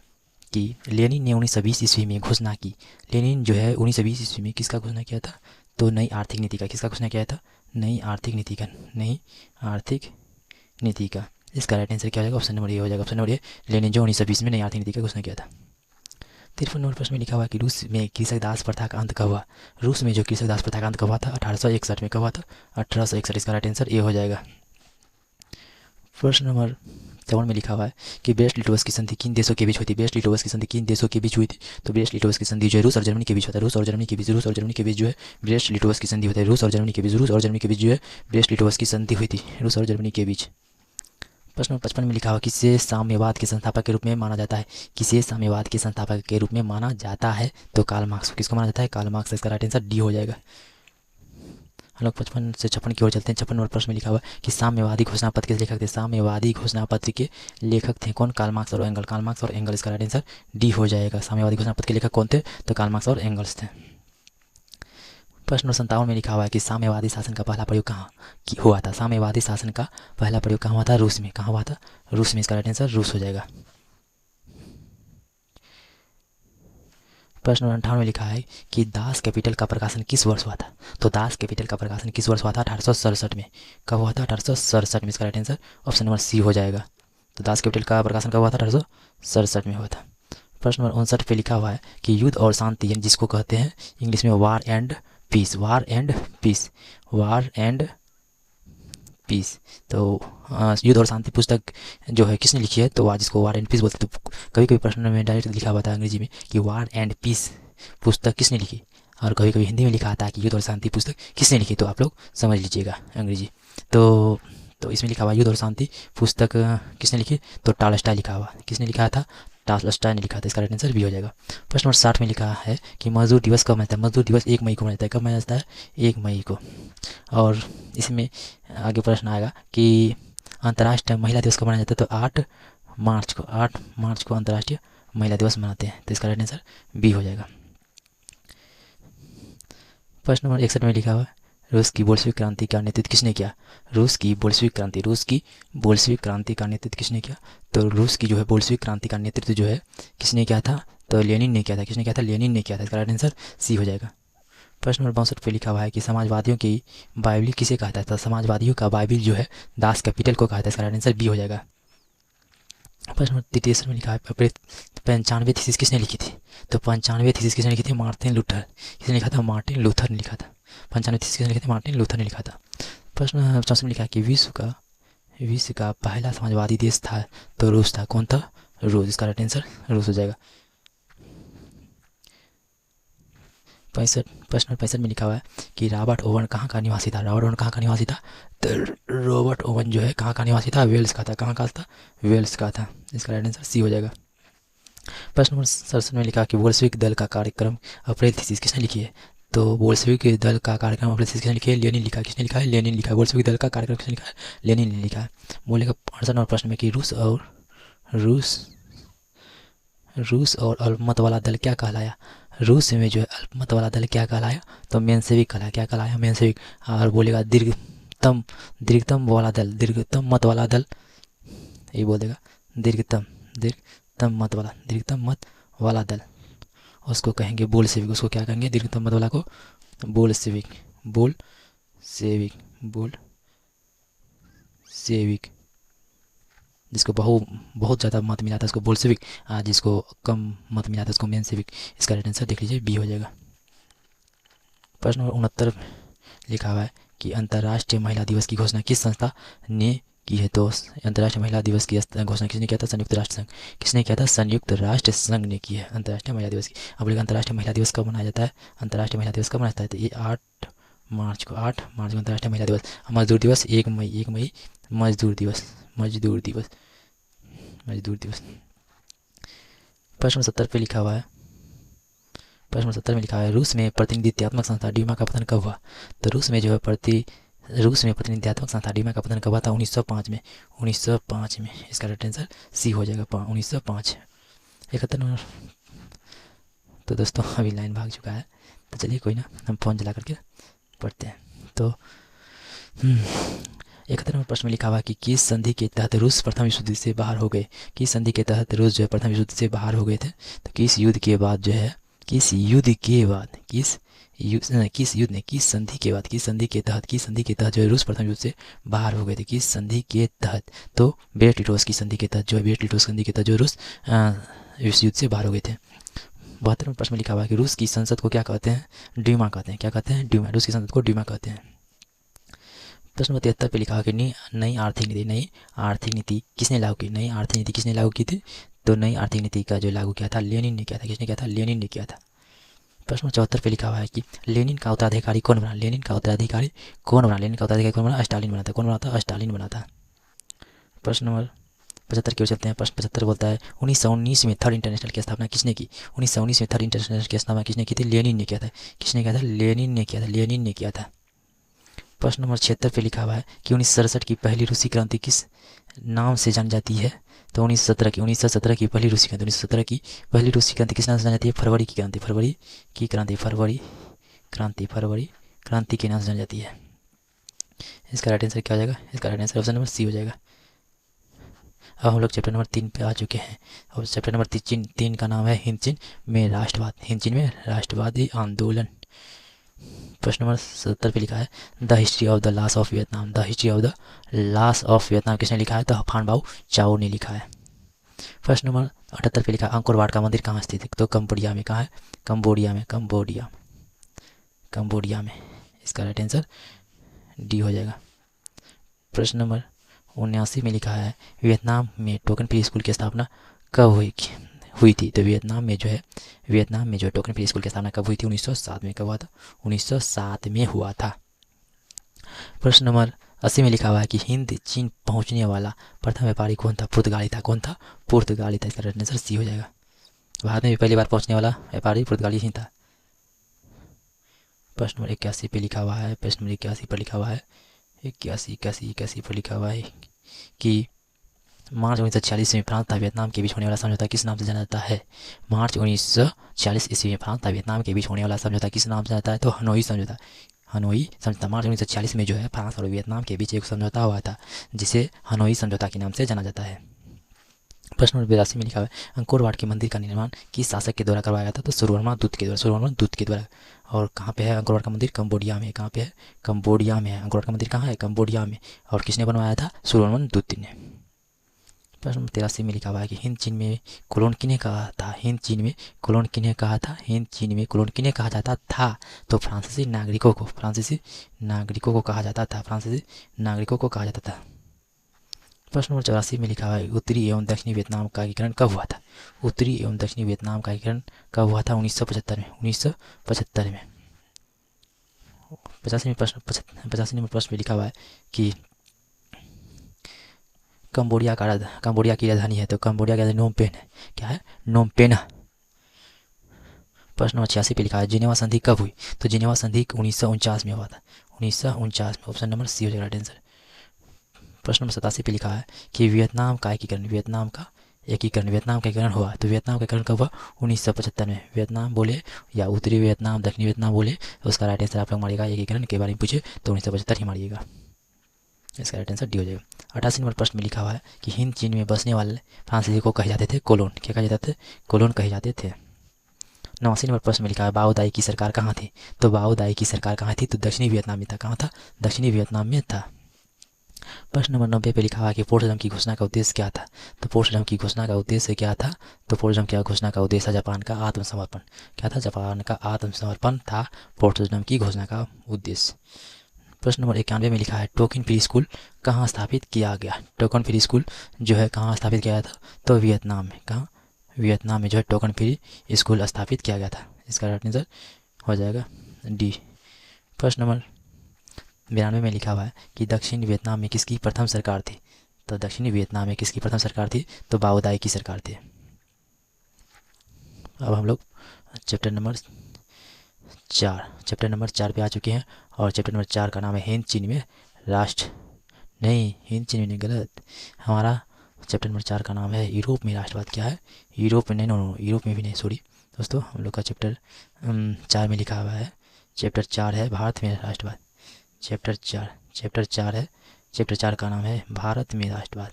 कि लेनिन ने 1920 ईस्वी में घोषणा की। लेनिन जो है 1920 ईस्वी में किसका घोषणा किया था? तो नई आर्थिक नीति का। किसका घोषणा किया था? नई आर्थिक नीति का। नई आर्थिक नीति का। इसका राइट आंसर क्या हो जाएगा? ऑप्शन नंबर ए हो जाएगा। ऑप्शन नंबर ए, लेनिन जो 1920 में नई आर्थिक नीति का घोषणा किया था। 53 नंबर प्रश्न में लिखा हुआ है कि रूस में कृषक दास प्रथा का अंत कब हुआ? रूस में जो कृषक दास प्रथा का अंत कब हुआ था? 1861 में। कब हुआ था? 1861। इसका राइट आंसर ए हो जाएगा। प्रश्न नंबर 54 में लिखा हुआ है कि ब्रेस्ट लिटोवस की संधि किन देशों के बीच हुई थी? ब्रेस्ट लिटोवस की संधि किन देशों के बीच हुई थी? तो ब्रेस्ट लिटोवस की संधि जो है रूस और जर्मनी के बीच होता है। रूस और जर्मनी के बीच, रूस और जर्मनी के बीच जो है ब्रेस्ट लिटोवस की संधि होती है। रूस और जर्मनी के बीच, रूस और जर्मनी के बीच जो है ब्रेस्ट लिटोवस की संधि हुई थी, रूस और जर्मनी के बीच। प्रश्न 55 में लिखा हुआ किसे साम्यवाद के संस्थापक के रूप में माना जाता है? किसे साम्यवाद के संस्थापक के रूप में माना जाता है? तो कार्ल मार्क्स। किसको माना जाता है? Karl Marx. इसका राइट आंसर डी हो जाएगा। हम लोग 55 से 56 की ओर चलते हैं। 56 नंबर प्रश्न में लिखा हुआ कि साम्यवादी घोषणा पत्र के लेखक थे? साम्यवादी घोषणा पत्र के लेखक थे कौन? कार्ल मार्क्स और एंगल। कार्ल मार्क्स और एंगल। इसका राइट आंसर डी हो जाएगा। साम्यवादी घोषणा पत्र के लेखक कौन थे? तो कार्ल मार्क्स और एंगल्स थे। प्रश्न 57 में लिखा हुआ है कि साम्यवादी शासन का पहला प्रयोग कहाँ हुआ था? साम्यवादी शासन का पहला प्रयोग कहाँ हुआ था? रूस में। कहाँ हुआ था? रूस में। इसका राइट आंसर रूस हो जाएगा। प्रश्न 58 में लिखा है कि दास कैपिटल का प्रकाशन किस वर्ष हुआ था? तो दास कैपिटल का प्रकाशन किस वर्ष हुआ था? 1867 में। कब हुआ था? 1867 में। इसका right answer option number C हो जाएगा। तो दास कैपिटल का प्रकाशन कब हुआ था? 1867 में हुआ था। प्रश्न नंबर 59 पे लिखा हुआ है कि युद्ध और शांति जिसको कहते हैं इंग्लिश में war and peace. War and peace. War and peace. तो युद्ध और शांति पुस्तक जो है किसने लिखी है? तो आज इसको वार एंड पीस बोलते। तो कभी कभी प्रश्न में डायरेक्ट लिखा हुआ था अंग्रेजी में कि वार एंड पीस पुस्तक किसने लिखी, और कभी कभी हिंदी में लिखा आता है कि युद्ध और शांति पुस्तक किसने लिखी। तो आप लोग समझ लीजिएगा अंग्रेजी। तो इसमें लिखा हुआ युद्ध और शांति पुस्तक किसने लिखी? तो टॉलस्टॉय लिखा हुआ। किसने लिखा था? टॉलस्टॉय ने लिखा था। इसका राइट आंसर भी हो जाएगा। प्रश्न नंबर 60 में लिखा है कि मजदूर दिवस कब मनाता है? मजदूर दिवस 1 मई को मनाता है। कब मनाया जाता है? 1 मई को। और इसमें आगे प्रश्न आएगा कि अंतर्राष्ट्रीय महिला दिवस कब मनाया जाता है? तो 8 मार्च को अंतर्राष्ट्रीय महिला दिवस मनाते हैं। तो इसका राइट आंसर बी हो जाएगा। प्रश्न नंबर 61 में लिखा हुआ है रूस की बोल्शेविक क्रांति का नेतृत्व किसने किया? रूस की बोल्शेविक क्रांति का नेतृत्व किसने किया? तो रूस की जो है बोल्शेविक क्रांति का नेतृत्व जो है किसने किया था? तो लेनिन ने किया था। किसने किया था? लेनिन ने किया था। इसका राइट आंसर सी हो जाएगा। प्रश्न नंबर 62 पे लिखा हुआ है कि समाजवादियों की बाइबिल किसे कहा जाता है? समाजवादियों का बाइबिल जो है दास कैपिटल को कहा जाता है। इसका राइट आंसर बी हो जाएगा। प्रश्न नंबर 33 में लिखा है 95 थीसिस किसने लिखी थी? तो 95 थीसिस किसने लिखी थी? Martin Luther. किसने लिखा था? मार्टिन लूथर ने लिखा था। 95 थीसिस किसने लिखी थी? मार्टिन लूथर ने लिखा था। प्रश्न 64 में लिखा है कि विश्व का पहला समाजवादी देश था? तो रूस था। कौन था? रूस। इसका राइट आंसर रूस हो जाएगा। 65 में लिखा हुआ है कि रॉबर्ट ओवन कहाँ का निवासी था? रॉबर्ट ओवन कहाँ का निवासी था? तो रॉबर्ट ओवन जो है कहाँ का निवासी था? वेल्स का था। कहाँ का था? वेल्स का था। इसका राइट आंसर सी हो जाएगा। प्रश्न नंबर 67 में लिखा कि बोल्शेविक दल का कार्यक्रम अप्रैल थीसिस किसने लिखी है? तो बोल्शेविक दल का कार्यक्रम अप्रैल थीसिस किसने लिखी है? लेनिन लिखा। किसने लिखा है? लेनिन लिखा है। बोल्शेविक दल का कार्यक्रम किसने लिखा है? लेनिन ने लिखा है। बोलेगा 68 नंबर प्रश्न में कि रूस और अल्पमत वाला दल क्या कहलाया? रूस में जो है अल्पमत वाला दल क्या कहलाया? तो मेंशेविक कहलाया। क्या कहलाया? मेंशेविक। और बोलेगा दीर्घतम मत वाला दल, ये बोल देगा दीर्घतम मत वाला दल, उसको कहेंगे बोल्शेविक। उसको क्या कहेंगे? दीर्घतम मत वाला को बोल्शेविक। जिसको बहुत ज़्यादा मत मिला था उसको बोल्शेविक, जिसको कम मत मिला था उसको मेंशेविक। इसका राइट आंसर देख लीजिए बी हो जाएगा। प्रश्न नंबर 69 लिखा हुआ है कि अंतर्राष्ट्रीय महिला दिवस की घोषणा किस संस्था ने की है? तो अंतर्राष्ट्रीय महिला दिवस की घोषणा किसने किया था? संयुक्त राष्ट्र संघ। किसने किया था? संयुक्त राष्ट्र संघ ने की है अंतर्राष्ट्रीय महिला दिवस की। अब बोलेगा अंतर्राष्ट्रीय महिला दिवस कब मनाया जाता है? अंतर्राष्ट्रीय महिला दिवस कब मनाया जाता है? तो ये 8 मार्च को अंतर्राष्ट्रीय महिला दिवस। मजदूर दिवस 1 मई मजदूर दिवस। प्रश्न 70 पे लिखा हुआ है, प्रश्न 70 में लिखा है रूस में प्रतिनिधित्वात्मक संस्था डीमा का पतन कब हुआ। तो रूस में जो है रूस में प्रतिनिधित्वात्मक संस्था डीमा का पतन कब हुआ था, 1905 में। 1905 में, इसका राइट आंसर सी हो जाएगा, 1905। 71 नंबर। तो दोस्तों अभी लाइन भाग चुका है, तो चलिए कोई ना, हम फ़ोन चला करके पढ़ते हैं। तो 71 नंबर प्रश्न में लिखा हुआ कि किस संधि के तहत रूस प्रथम विश्व युद्ध से बाहर हो गए। किस संधि के तहत रूस जो है प्रथम विश्व युद्ध से बाहर हो गए थे। तो किस युद्ध के बाद जो है, किस युद्ध के बाद, किस युद्ध ने, किस संधि के बाद, किस संधि के तहत जो है रूस प्रथम युद्ध से बाहर हो गए थे। किस संधि के तहत, तो ब्रेस्ट-लिटोस की संधि के तहत जो है, ब्रेस्ट-लिटोस संधि के तहत जो रूस विश्व युद्ध से बाहर हो गए थे। 72 में प्रश्न में लिखा हुआ है कि रूस की संसद को क्या कहते हैं, डीमा कहते हैं। क्या कहते हैं, डीमा। रूस की संसद को डीमा कहते हैं। प्रश्न 73 पे लिखा हुआ कि नई आर्थिक नीति किसने लागू की। नई आर्थिक नीति किसने लागू की थी। तो नई आर्थिक नीति का जो लागू किया था, लेनिन ने किया था। किसने किया था, लेनिन ने किया था। प्रश्न 74 पे लिखा हुआ है कि लेनिन का उत्तराधिकारी कौन बना। लेनिन का उत्तराधिकारी कौन बना, स्टालिन बना था। कौन बना था, स्टालिन बना था। प्रश्न नंबर 75 की ओर चलते हैं। प्रश्न 75 बोलता है 1919 में थर्ड इंटरनेशनल की स्थापना किसने की। 1919 में थर्ड इंटरनेशनल की स्थापना किसने की थी, लेनिन ने किया था। किसने किया था, लेनिन ने किया था। प्रश्न नंबर 76 पे लिखा हुआ है कि 1967 की पहली रूसी क्रांति किस नाम से जानी जाती है। तो 1917 की पहली रूसी क्रांति, 1917 की पहली रूसी क्रांति किस नाम से जानी जाती है, फरवरी की क्रांति के नाम से जानी जाती है। इसका राइट आंसर क्या हो जाएगा, इसका right answer option number C हो जाएगा। अब हम लोग चैप्टर नंबर 3 पे आ चुके हैं। और चैप्टर नंबर 3 का नाम है हिंद चीन में राष्ट्रवादी आंदोलन। प्रश्न नंबर 70 पे लिखा है the history of the loss of Vietnam. The history of the loss of Vietnam किसने लिखा है, तो फान बाओ चाओ ने लिखा है। प्रश्न नंबर 78 पे लिखा है अंकोर वाट का मंदिर कहाँ स्थित है। तो कंबोडिया में। कहाँ है, कंबोडिया में। इसका राइट आंसर डी हो जाएगा। प्रश्न नंबर 79 में लिखा है वियतनाम में टोकन फ्री स्कूल की स्थापना कब हुई थी। तो वियतनाम में जो है टोकन फ्री स्कूल की स्थापना कब हुई थी, 1907 में। कब हुआ था, 1907 में हुआ था। प्रश्न नंबर 80 में लिखा हुआ है कि हिंद चीन पहुंचने वाला प्रथम व्यापारी कौन था, पुर्तगाली था। कौन था, पुर्तगाली था। इसका राइट आंसर सी हो जाएगा। भारत में भी पहली बार पहुंचने वाला व्यापारी पुर्तगाली ही था। प्रश्न नंबर 81 पे लिखा हुआ है, 81 पर लिखा हुआ है कि मार्च 1946 में फ्रांस तथा वियतनाम के बीच होने वाला समझौता किस नाम से जाना जाता है। मार्च 1946 ईस्वी में फ्रांस तथा वियतनाम के बीच होने वाला समझौता किस नाम से जाना जाता है, तो हनोई समझौता। मार्च 1946 में जो है फ्रांस और वियतनाम के बीच एक समझौता हुआ था जिसे हनोई समझौता के नाम से जाना जाता है। प्रश्न नंबर 82 में लिखा हुआ है अंकोर वाट के मंदिर का निर्माण किस शासक के द्वारा करवाया था। तो सूर्यवर्मा दूत के द्वारा। और कहाँ पे है अंकोर वाट का मंदिर, कंबोडिया में। कहाँ पे है, कंबोडिया में है। अंकोर वाट का मंदिर कहाँ है, कंबोडिया में। और किसने बनवाया था, सूर्यवर्मन दूत ने। प्रश्न नंबर 83 में लिखा हुआ है कि हिंद चीन में कोलोन किन्हें कहा था। हिंद चीन में कोलोन किन्हें कहा जाता था। तो फ्रांसीसी नागरिकों को कहा जाता था। प्रश्न नंबर 84 में लिखा हुआ है उत्तरी एवं दक्षिणी वियतनाम का एकीकरण कब हुआ था। 1975 में। 85 नंबर प्रश्न में लिखा हुआ है कि कंबोडिया की राजधानी है। तो कंबोडिया की राजधानी नोम पेन है। क्या है, नोम पेन। प्रश्न नंबर 86 पे लिखा है जिनेवा संधि कब हुई। तो जिनेवा संधि 1949 में हुआ था। 1949 में। ऑप्शन नंबर सी हो जाएगा राइट आंसर। प्रश्न नंबर 87 पे लिखा है कि वियतनाम का एकीकरण हुआ। तो वियतनाम का एकीकरण कब हुआ, 1975 में। वियतनाम बोले या उत्तरी वियतनाम, दक्षिणी वियतनाम बोले, तो उसका राइट आंसर आप लोग मारिएगा। एकीकरण के बारे में पूछे तो 1975 ही मारिएगा। इसका राइट आंसर डी हो जाएगा। 88 नंबर प्रश्न में लिखा हुआ है कि हिंद चीन में बसने वाले फ्रांसीसी को कहे जाते थे कोलोन। क्या कहे जाते थे, कोलोन कहे जाते थे। 89 नंबर प्रश्न में लिखा है बाओदाई की सरकार कहाँ थी। तो बाओदाई की सरकार कहाँ थी, तो दक्षिणी वियतनाम में था। कहाँ था, दक्षिणी वियतनाम में था। प्रश्न नंबर 90 पे लिखा हुआ है कि पोर्टसडम की घोषणा का उद्देश्य क्या था। तो पोर्टसडम की घोषणा का उद्देश्य क्या था, तो पोर्टसडम की घोषणा का उद्देश्य जापान का आत्मसमर्पण। क्या था, जापान का आत्मसमर्पण था पोर्टसडम की घोषणा का उद्देश्य। प्रश्न नंबर 91 में लिखा है टोकन फ्री स्कूल कहाँ स्थापित किया गया। टोकन फ्री स्कूल जो है कहाँ स्थापित किया गया था, तो वियतनाम में। कहाँ, वियतनाम में जो है टोकन फ्री स्कूल स्थापित किया गया था। इसका राइट आंसर हो जाएगा डी। प्रश्न नंबर 92 में लिखा हुआ है कि दक्षिण वियतनाम में किसकी प्रथम सरकार थी। तो दक्षिणी वियतनाम में किसकी प्रथम सरकार थी, तो बाओदाई की सरकार थी। अब हम लोग चैप्टर नंबर 4 पे आ चुके हैं और चैप्टर नंबर 4 का नाम है हिंद चीन में राष्ट्र नहीं हिंद चीन में नहीं, गलत। हमारा चैप्टर नंबर 4 का नाम है यूरोप में राष्ट्रवाद क्या है। यूरोप में नहीं, नो यूरोप में भी नहीं, सॉरी दोस्तों, हम लोग का चैप्टर 4 में लिखा हुआ है। चैप्टर 4 है भारत में राष्ट्रवाद। चैप्टर 4 है, चैप्टर 4 का नाम है भारत में राष्ट्रवाद।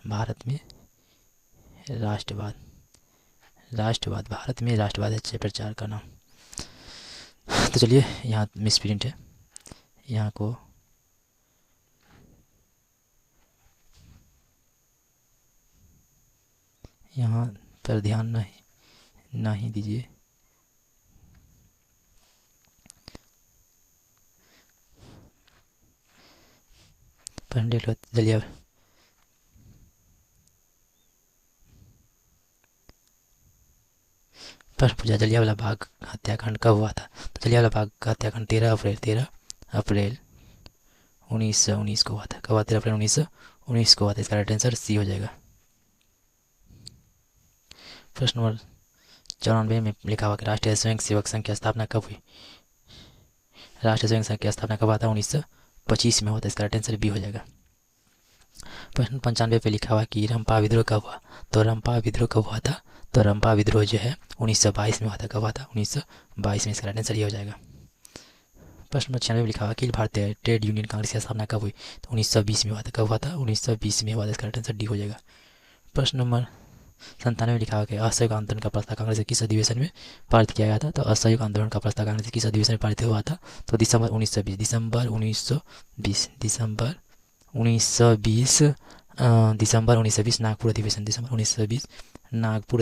भारत में राष्ट्रवाद, भारत में राष्ट्रवाद है चैप्टर 4 का नाम। तो चलिए, यहाँ मिस प्रिंट है, यहाँ को यहाँ पर ध्यान नहीं दीजिए। चलिए प्रश्न पूछा, जलियांवाला बाग हत्याकांड कब हुआ था। तो जलियांवाला बाग का हत्याकांड 13 अप्रैल 1919 को हुआ था। कब हुआ? 13 अप्रैल 1919 को हुआ था। इसका राइट आंसर सी हो जाएगा। प्रश्न नंबर 94 में लिखा हुआ कि राष्ट्रीय स्वयंसेवक संघ की स्थापना कब हुई। राष्ट्रीय स्वयं संघ की स्थापना कब हुआ था? 1925 में हुआ था। इसका राइट आंसर बी हो जाएगा। प्रश्न 95 पे लिखा हुआ कि रंपा विद्रोह कब हुआ। तो रंपा विद्रोह कब हुआ था? तो रंपा विद्रोह जो है 1922 में हुआ था। कब हुआ था? 1922 में। इसका राइट आंसर ये हो जाएगा। प्रश्न नंबर 96 में लिखा हुआ अखिल भारतीय ट्रेड यूनियन कांग्रेस की स्थापना कब हुई। तो 1920 में हुआ था। कब हुआ था? 1920 में हुआ था। इसका राइट आंसर डी हो जाएगा। प्रश्न नंबर 97 में लिखा हुआ कि असहयोग आंदोलन का प्रस्ताव कांग्रेस के किस अधिवेशन में पारित किया गया था। तो असहयोग आंदोलन का प्रस्ताव कांग्रेस के किस अधिवेशन में पारित हुआ था। तो दिसंबर 1920 दिसंबर 1920 नागपुर अधिवेशन। दिसंबर 1920 नागपुर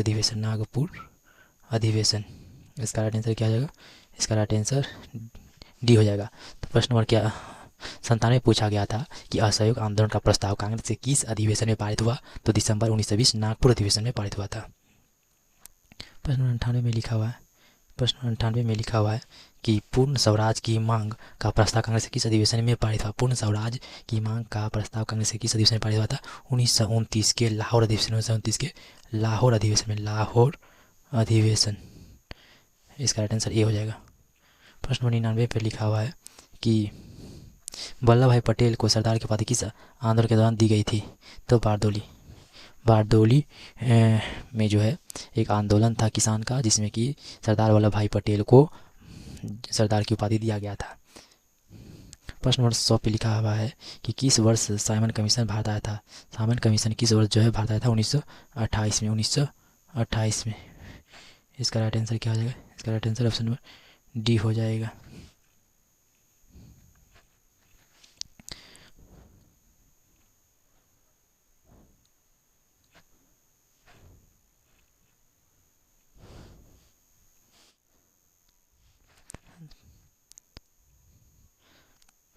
अधिवेशन। इसका राइट आंसर क्या हो जाएगा? इसका राइट आंसर डी हो जाएगा। तो प्रश्न नंबर 97 पूछा गया था कि असहयोग आंदोलन का प्रस्ताव कांग्रेस के किस अधिवेशन में पारित हुआ। तो दिसंबर 1920 नागपुर अधिवेशन में पारित हुआ था। प्रश्न 98 में लिखा हुआ है कि पूर्ण स्वराज की मांग का प्रस्ताव कांग्रेस के किस अधिवेशन में पारित हुआ। पूर्ण स्वराज की मांग का प्रस्ताव कांग्रेस के किस अधिवेशन में पारित हुआ था? 1929 के लाहौर अधिवेशन। 1929 के लाहौर अधिवेशन। इसका राइट आंसर ए हो जाएगा। प्रश्न 99 पर लिखा हुआ है कि वल्लभ भाई पटेल को सरदार की उपाधि किस आंदोलन के दौरान दी गई थी। तो बारदोली में जो है एक आंदोलन था किसान का, जिसमें कि सरदार वल्लभ भाई पटेल को सरदार की उपाधि दिया गया था। प्रश्न नंबर 100 पे लिखा हुआ है कि किस वर्ष साइमन कमीशन भारत आया था। साइमन कमीशन किस वर्ष जो है भारत आया था? 1928 में। 1928 में। इसका राइट आंसर क्या हो जाएगा? इसका right answer option number D हो जाएगा।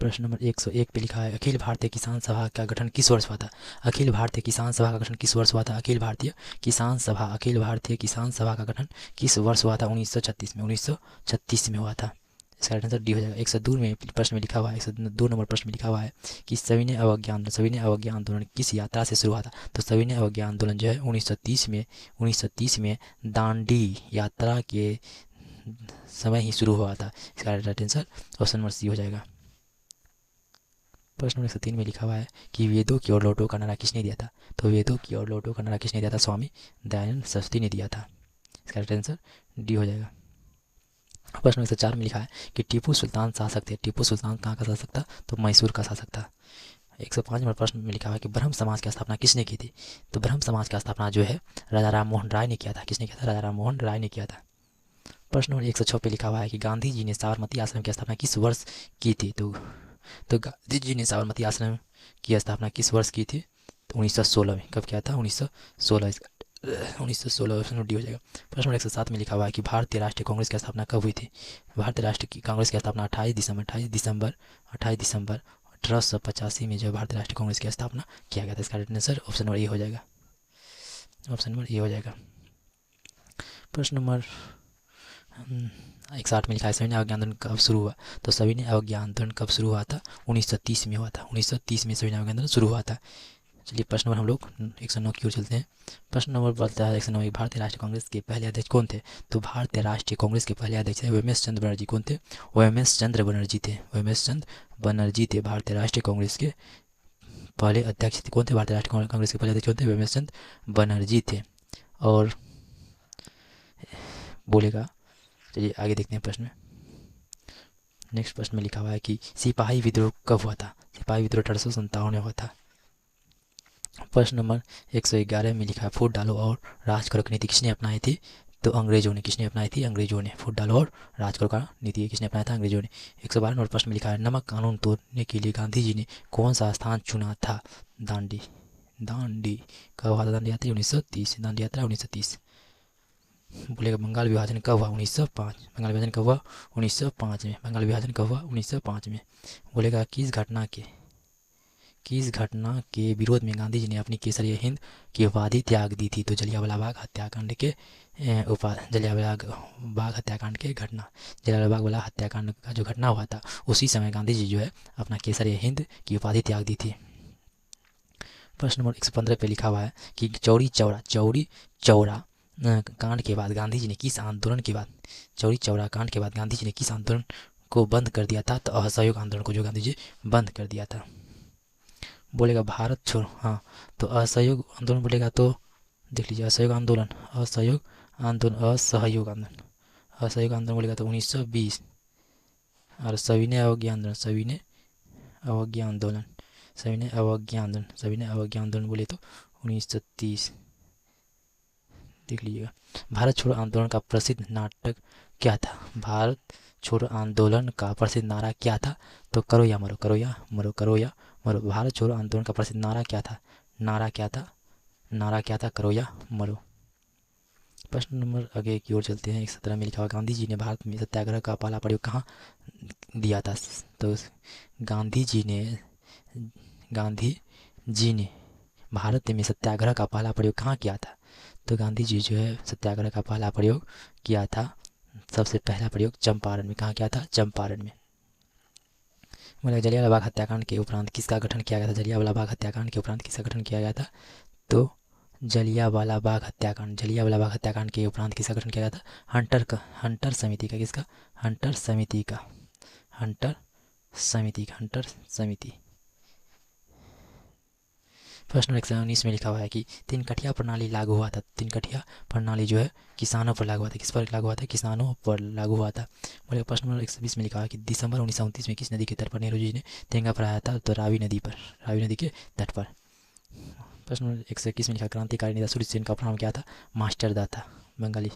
प्रश्न नंबर 101 पे लिखा है अखिल भारतीय किसान सभा का गठन किस वर्ष हुआ था। अखिल भारतीय किसान सभा का गठन किस वर्ष हुआ था। अखिल भारतीय किसान सभा का गठन किस वर्ष हुआ था? 1936 में। 1936 में हुआ था। इसका आंसर डी हो जाएगा। 102 में प्रश्न में लिखा हुआ है, 102 नंबर प्रश्न में लिखा हुआ है कि सविनय अवज्ञा आंदोलन किस यात्रा से शुरू हुआ था। तो सविनय अवज्ञा आंदोलन जो है 1930 में दांडी यात्रा के समय ही शुरू हुआ था। इसका right answer option number C हो जाएगा। प्रश्न नंबर 103 में लिखा हुआ है कि वेदों की ओर लौटो का नारा किसने दिया था। तो वेदों की ओर लौटो का नारा किसने दिया था? स्वामी दयानंद सरस्वती ने दिया था। इसका राइट आंसर डी हो जाएगा। प्रश्न 104 में लिखा है कि टीपू सुल्तान शासक थे। टीपू सुल्तान कहाँ का शासक था? तो मैसूर का शासक था। 105 नंबर प्रश्न में लिखा हुआ है कि ब्रह्म समाज की स्थापना किसने की थी। तो ब्रह्म समाज की स्थापना जो है राजा राम मोहन राय ने किया था। किसने किया था? राजा राम मोहन राय ने किया था। प्रश्न नंबर 106 पे लिखा हुआ है कि गांधी जी ने साबरमती आश्रम की स्थापना किस वर्ष की थी। तो गांधी जी ने साबरमती आश्रम की स्थापना किस वर्ष की थी? तो 1916 में। कब किया था? 1916। 1916 डी हो जाएगा। प्रश्न 107 में लिखा हुआ है कि भारतीय राष्ट्रीय कांग्रेस की स्थापना कब हुई थी। भारतीय राष्ट्रीय कांग्रेस की स्थापना 28 दिसंबर 1885 में जो भारतीय राष्ट्रीय कांग्रेस की स्थापना किया गया था। इसका right answer option number A हो जाएगा। ऑप्शन नंबर ए हो जाएगा। प्रश्न नंबर 160 में लिखा है सविनय अवज्ञा आंदोलन कब शुरू हुआ। तो सविनय अवज्ञा आंदोलन कब शुरू हुआ था? 1930 में हुआ था। 1930 में सविनय अवज्ञा आंदोलन शुरू हुआ था। चलिए प्रश्न नंबर हम लोग 109 की ओर चलते हैं। प्रश्न नंबर बोलता है 109, भारतीय राष्ट्रीय कांग्रेस के पहले अध्यक्ष कौन थे? तो भारतीय राष्ट्रीय कांग्रेस के पहले अध्यक्ष थे ओएमएस चंद्र बनर्जी। कौन थे? ओएमएस चंद्र बनर्जी थे। ओएमएस चंद्र बनर्जी थे भारतीय राष्ट्रीय कांग्रेस के पहले अध्यक्ष थे। कौन थे भारतीय राष्ट्रीय कांग्रेस के पहले अध्यक्ष? कौन थे? ओएमएस चंद्र बनर्जी थे। और बोलेगा, चलिए आगे देखते हैं प्रश्न में। नेक्स्ट प्रश्न में लिखा हुआ है कि सिपाही विद्रोह कब हुआ था? सिपाही विद्रोह 1857 में हुआ था। प्रश्न नंबर 111 में लिखा है फूट डालो और राज करो की नीति किसने अपनाई थी? तो अंग्रेजों ने। किसने अपनाई थी? अंग्रेजों ने। फूट डालो और राज करो का नीति किसने अपनाया था? अंग्रेजों ने। 112 नंबर प्रश्न में लिखा है नमक कानून तोड़ने के लिए गांधी जी ने कौन सा स्थान चुना था? दांडी। दांडी कब हुआ था? दांडी यात्रा 1930। दांडी यात्रा 1930। बोलेगा बंगाल विभाजन कब हुआ? 1905। बंगाल विभाजन कब हुआ? 1905 में। बंगाल विभाजन कब हुआ? 1905 में। बोलेगा किस घटना के विरोध में गांधी जी ने अपनी केसरिया हिंद की उपाधि त्याग दी थी? तो जलियांवाला बाग हत्याकांड के जलियांवाला बाग हत्याकांड के घटना, जलियांवाला बाग वाला हत्याकांड का जो घटना हुआ था उसी समय गांधी जी जो है अपना केसरिया हिंद की उपाधि त्याग दी थी। प्रश्न नंबर 115 पे लिखा हुआ है कि चौरी चौरा कांड के बाद गांधी जी ने किस आंदोलन के बाद चौरी चौरा कांड के बाद गांधी जी ने किस आंदोलन को बंद कर दिया था? तो असहयोग आंदोलन को जो गांधी जी बंद कर दिया था। बोलेगा भारत छोड़ो, हाँ तो असहयोग आंदोलन बोलेगा तो देख लीजिए असहयोग आंदोलन असहयोग आंदोलन बोलेगा तो 1920। और सविनय अवज्ञा आंदोलन बोले तो 1930। देख लीजिएगा। भारत छोड़ो आंदोलन का प्रसिद्ध नाटक क्या था? भारत छोड़ो आंदोलन का प्रसिद्ध नारा क्या था? तो करो या मरो, करो या मरो, करो या मरो। भारत छोड़ो आंदोलन का प्रसिद्ध नारा क्या था? नारा क्या था? करो या मरो। प्रश्न नंबर आगे की ओर चलते हैं। 117 में लिखा हुआ गांधी जी ने भारत में सत्याग्रह का पहला प्रयोग कहाँ दिया था? तो गांधी जी ने भारत में सत्याग्रह का पहला प्रयोग कहाँ किया था? तो गांधी जी जो है सत्याग्रह का पहला प्रयोग किया था, सबसे पहला प्रयोग चंपारण में। कहाँ किया था? चंपारण में। बोला जलियांवाला बाग हत्याकांड के उपरांत किसका गठन किया गया था? जलियांवाला बाग हत्याकांड के उपरांत किसका गठन किया गया था? तो जलियांवाला बाग हत्याकांड के उपरांत किसका गठन किया गया था? हंटर समिति का। किसका? हंटर समिति। प्रश्न 119 में लिखा हुआ है कि तीन कठिया प्रणाली लागू हुआ था। तीन कठिया प्रणाली जो है किसानों पर लागू हुआ था। किस पर लागू हुआ था? किसानों पर लागू हुआ था। बोले प्रश्न नंबर 120 में लिखा हुआ है कि दिसंबर 1929 में किस नदी के तट पर नेहरू जी ने तिरंगा फहराया था? तो रावी नदी के तट पर। प्रश्न नंबर 121 में लिखा क्रांतिकारी नेता सूर्य सेन का नाम क्या था? मास्टरदा था, बंगाली।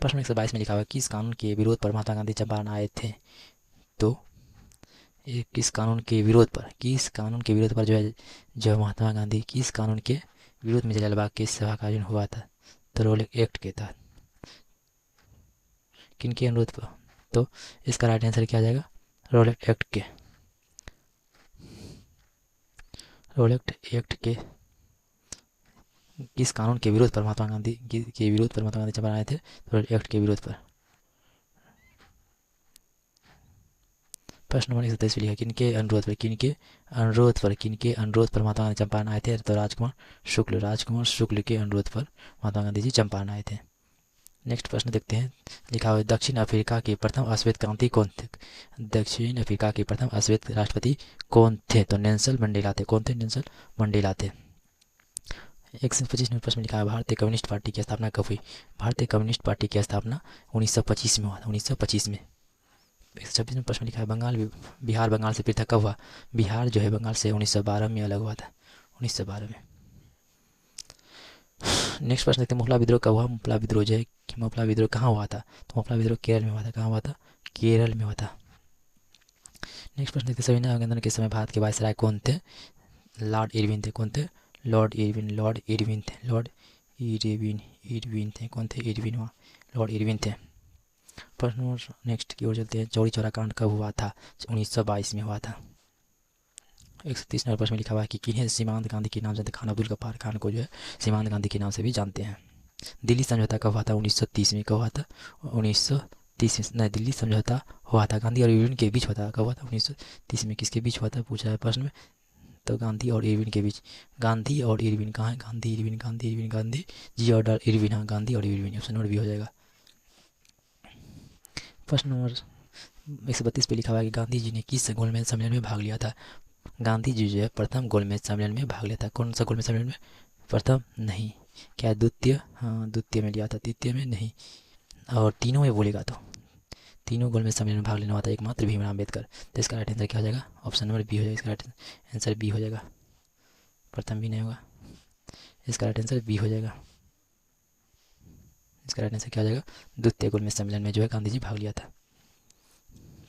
प्रश्न 122 में लिखा हुआ है किस कानून के विरोध पर महात्मा गांधी चंपारण आए थे? तो किस कानून के विरोध पर जो महात्मा गांधी किस कानून के विरोध में जलियांवाला बाग के सभा का आयोजन हुआ था? तो रॉलेट एक्ट के तहत। किन के अनुरोध पर? तो इसका राइट आंसर क्या जाएगा? रॉलेट एक्ट के किस कानून के विरोध पर महात्मा गांधी चंपारण आए थे? रॉलेट एक्ट के विरोध पर। प्रश्न नंबर 127 लिखा किनके अनुरोध पर महात्मा गांधी चंपारण आए थे? तो राजकुमार शुक्ल के अनुरोध पर महात्मा गांधी जी चंपारण आए थे। नेक्स्ट प्रश्न देखते हैं। लिखा हुआ दक्षिण अफ्रीका के प्रथम अश्वेत क्रांति कौन थे? दक्षिण अफ्रीका के प्रथम अश्वेत राष्ट्रपति कौन थे? तो नेल्सन मंडेला थे। कौन थे? नेल्सन मंडेला थे। 125 में प्रश्न लिखा है भारतीय कम्युनिस्ट पार्टी की स्थापना कब हुई? भारतीय कम्युनिस्ट पार्टी की स्थापना 1925 में हुआ था। 1925 में। 126 में प्रश्न लिखा है बिहार बंगाल से पृथक कब हुआ? बिहार जो है बंगाल से 1912 में अलग हुआ था। 1912 में। नेक्स्ट प्रश्न देखते हैं मुफला विद्रोह कब हुआ? मुफला विद्रोह कहाँ हुआ था? तो मुफला विद्रोह केरल में हुआ था। कहाँ हुआ था? केरल में हुआ था। नेक्स्ट प्रश्न देखते हैं सविनय आंदोलन के समय भारत के वायसराय कौन थे? लॉर्ड इरविन थे। कौन थे? लॉर्ड इरविन थे। कौन थे? लॉर्ड इरविन थे। प्रश्न नेक्स्ट की ओर चलते हैं। चौरी चौरा कांड कब हुआ था? 1922 में हुआ था। 130 नंबर प्रश्न में लिखा हुआ है कि किन्हें सीमांत गांधी के नाम से खान अब्दुल गफ्फार खान को जो है सीमांत गांधी के नाम से भी जानते हैं। दिल्ली समझौता कब हुआ था? 1930 में। कब हुआ था? 1930 में। दिल्ली समझौता हुआ था गांधी और इरविन के बीच हुआ था। कब हुआ था? 1930 में। किसके बीच हुआ था पूछा है प्रश्न में? तो गांधी और इरविन के बीच, गांधी और इरविन कहाँ है, गांधी इरविन, गांधी इरविन, गांधी जी और इरविन, हाँ गांधी और इरविन, ऑप्शन नंबर बी हो जाएगा। प्रश्न नंबर 132 पे लिखा हुआ है कि गांधी जी ने किस गोलमेज सम्मेलन में भाग लिया था। गांधी जी जो है प्रथम गोलमेज सम्मेलन में भाग लिया था। कौन सा गोलमेज सम्मेलन में? प्रथम नहीं, क्या द्वितीय? हाँ द्वितीय में लिया था, तृतीय में नहीं। और तीनों में बोलेगा तो तीनों गोलमेज सम्मेलन में भाग लेना होता है एकमात्र भीमराव अम्बेडकर। तो इसका राइट आंसर क्या हो जाएगा? ऑप्शन नंबर बी हो जाएगा। इसका राइट आंसर बी हो जाएगा, प्रथम भी नहीं होगा। इसका राइट आंसर बी हो जाएगा। इसका राइट आंसर क्या हो जाएगा? द्वितीय गोलमेज सम्मेलन में जो है गांधी जी भाग लिया था।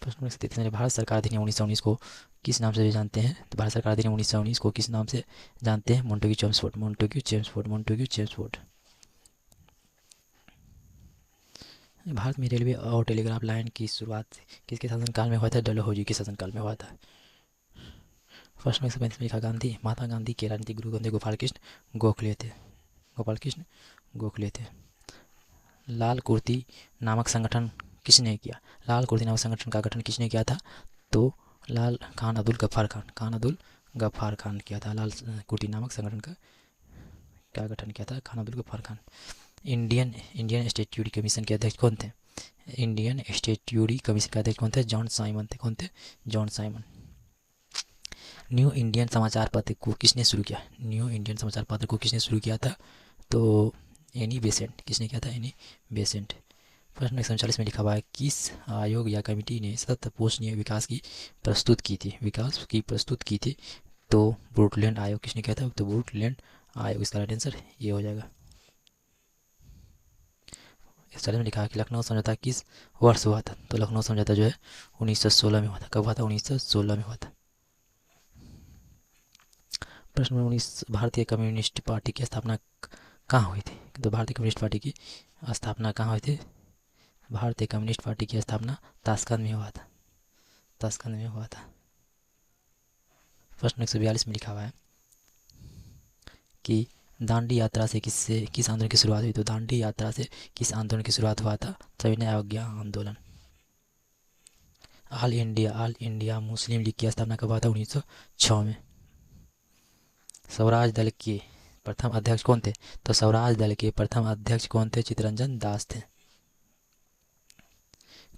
प्रश्न नंबर 33, भारत सरकार अधिनियम 1919 को किस नाम से जानते हैं? तो भारत सरकार अधिनियम 1919 को किस नाम से जानते हैं? Montagu Chelmsford, Montagu Chelmsford, Montagu Chelmsford. Bharat में रेलवे और टेलीग्राफ लाइन की शुरुआत किसके शासनकाल में हुआ था? डलहौजी के शासनकाल में हुआ था। प्रश्न 135 में लिखा, गांधी महात्मा गांधी के राजनीतिक गुरु गोविंद गोपाल कृष्ण गोखले थे। गोपाल कृष्ण गोखले थे। लाल कुर्ती नामक संगठन किसने किया? लाल कुर्ती नामक संगठन का गठन किसने किया था? तो लाल खान अब्दुल गफ्फार खान, खान अब्दुल गफ्फार खान किया था। लाल कुर्ती नामक संगठन का क्या गठन किया था? Khan Abdul Ghaffar Khan. Indian statutory commission के अध्यक्ष कौन थे? इंडियन स्टैट्यूटरी कमीशन के अध्यक्ष कौन थे? जॉन साइमन थे। कौन थे? John Simon. न्यू इंडियन समाचार पत्र को किसने शुरू किया? न्यू इंडियन समाचार पत्र को किसने शुरू किया था? तो एनी बेसेंट। किसने किया था? Annie Besant. प्रश्न 139 में लिखा हुआ है, किस आयोग या कमेटी ने सतत पोषणीय विकास की प्रस्तुत की थी? विकास की प्रस्तुत की थी। तो ब्रूटलैंड आयोग किसने किया था? तो ब्रूटलैंड आयोग। इसका राइट आंसर ये हो जाएगा। इस में लिखा है कि लखनऊ समझौता किस वर्ष हुआ था? तो लखनऊ समझौता जो है 1916 में हुआ था। कब हुआ था? 1916 में हुआ था। प्रश्न 19, भारतीय कम्युनिस्ट पार्टी की स्थापना कहाँ हुई थी? तो भारतीय कम्युनिस्ट पार्टी की स्थापना कहाँ हुई थी? भारतीय कम्युनिस्ट पार्टी की स्थापना ताशकंद में हुआ था। ताशकंद में हुआ था। प्रश्न 142 में लिखा हुआ है कि दांडी यात्रा से किस आंदोलन की शुरुआत हुई? तो दांडी यात्रा से किस आंदोलन की शुरुआत हुआ था? सविनय अवज्ञा आंदोलन। ऑल इंडिया मुस्लिम लीग की स्थापना कब हुआ था? 1906 में। स्वराज दल के प्रथम अध्यक्ष कौन थे? तो स्वराज दल के प्रथम अध्यक्ष कौन थे? चित्तरंजन दास थे।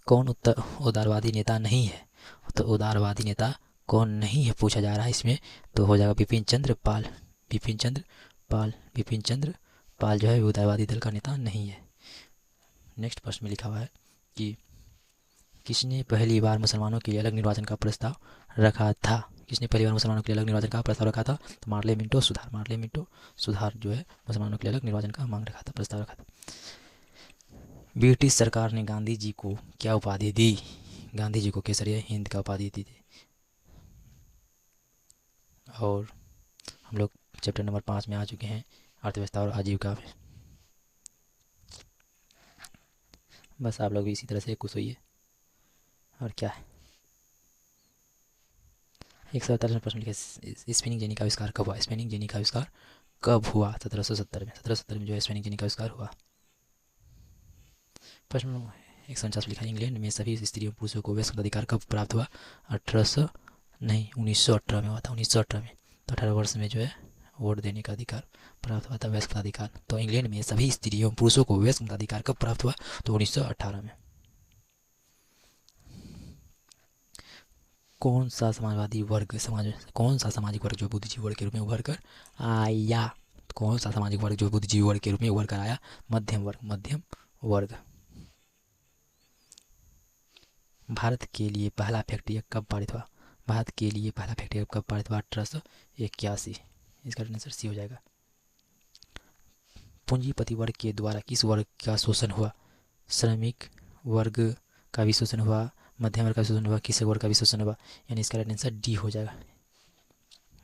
कौन उदारवादी नेता नहीं है? तो उदारवादी नेता कौन नहीं है पूछा जा रहा है इसमें। तो हो जाएगा बिपिन चंद्र पाल। बिपिन चंद्र पाल। बिपिन चंद्र पाल जो है उदारवादी दल का नेता नहीं है। नेक्स्ट प्रश्न में लिखा हुआ है कि किसने पहली बार मुसलमानों के लिए अलग निर्वाचन का प्रस्ताव रखा था? किसने पहली बार मुसलमानों के लिए अलग निर्वाचन का प्रस्ताव रखा था? तो मार्ले मिंटो सुधार। मार्ले मिंटो सुधार जो है मुसलमानों के लिए अलग निर्वाचन का मांग रखा था, प्रस्ताव रखा था। ब्रिटिश सरकार ने गांधी जी को क्या उपाधि दी? गांधी जी को केसरिया हिंद का उपाधि दी थी। और हम लोग चैप्टर नंबर 5 में आ चुके हैं, अर्थव्यवस्था और आजीविका में। बस आप लोग भी इसी तरह से खुश होइए। और क्या है, 147 प्रश्न लिखे, स्पिनिंग जेनी का आविष्कार कब हुआ? स्पिनिंग जेनी का आविष्कार कब हुआ? 1770 में। 1770 में जो है स्पिनिंग जेनी का आविष्कार हुआ। प्रश्न 149 लिखा, इंग्लैंड में सभी स्त्रियों पुरुषों को वयस्क अधिकार कब प्राप्त हुआ? 1918 में हुआ था। 1918 में। तो 18 वर्ष में जो है वोट देने का अधिकार प्राप्त हुआ था, वयस्क मताधिकार। तो इंग्लैंड में सभी स्त्रियों पुरुषों को वयस्क मताधिकार कब प्राप्त हुआ? तो 1918 में। कौन सा सामाजिक वर्ग जो बुद्धिजीवी वर्ग के रूप में उभर कर आया? कौन सा सामाजिक वर्ग जो बुद्धिजीवी वर्ग के रूप में उभर कर आया? मध्यम वर्ग। मध्यम वर्ग। भारत के लिए पहला फैक्ट्री एक्ट कब पारित हुआ? भारत के लिए पहला फैक्ट्री एक्ट कब पारित हुआ? 1881। इसका आंसर सी हो जाएगा। पूंजीपति वर्ग के द्वारा किस वर्ग का शोषण हुआ? श्रमिक वर्ग का भी शोषण हुआ, मध्यम वर्ग का शोषण हुआ, कृषक वर्ग का भी शोषण हुआ। यानी इसका राइट आंसर डी हो जाएगा,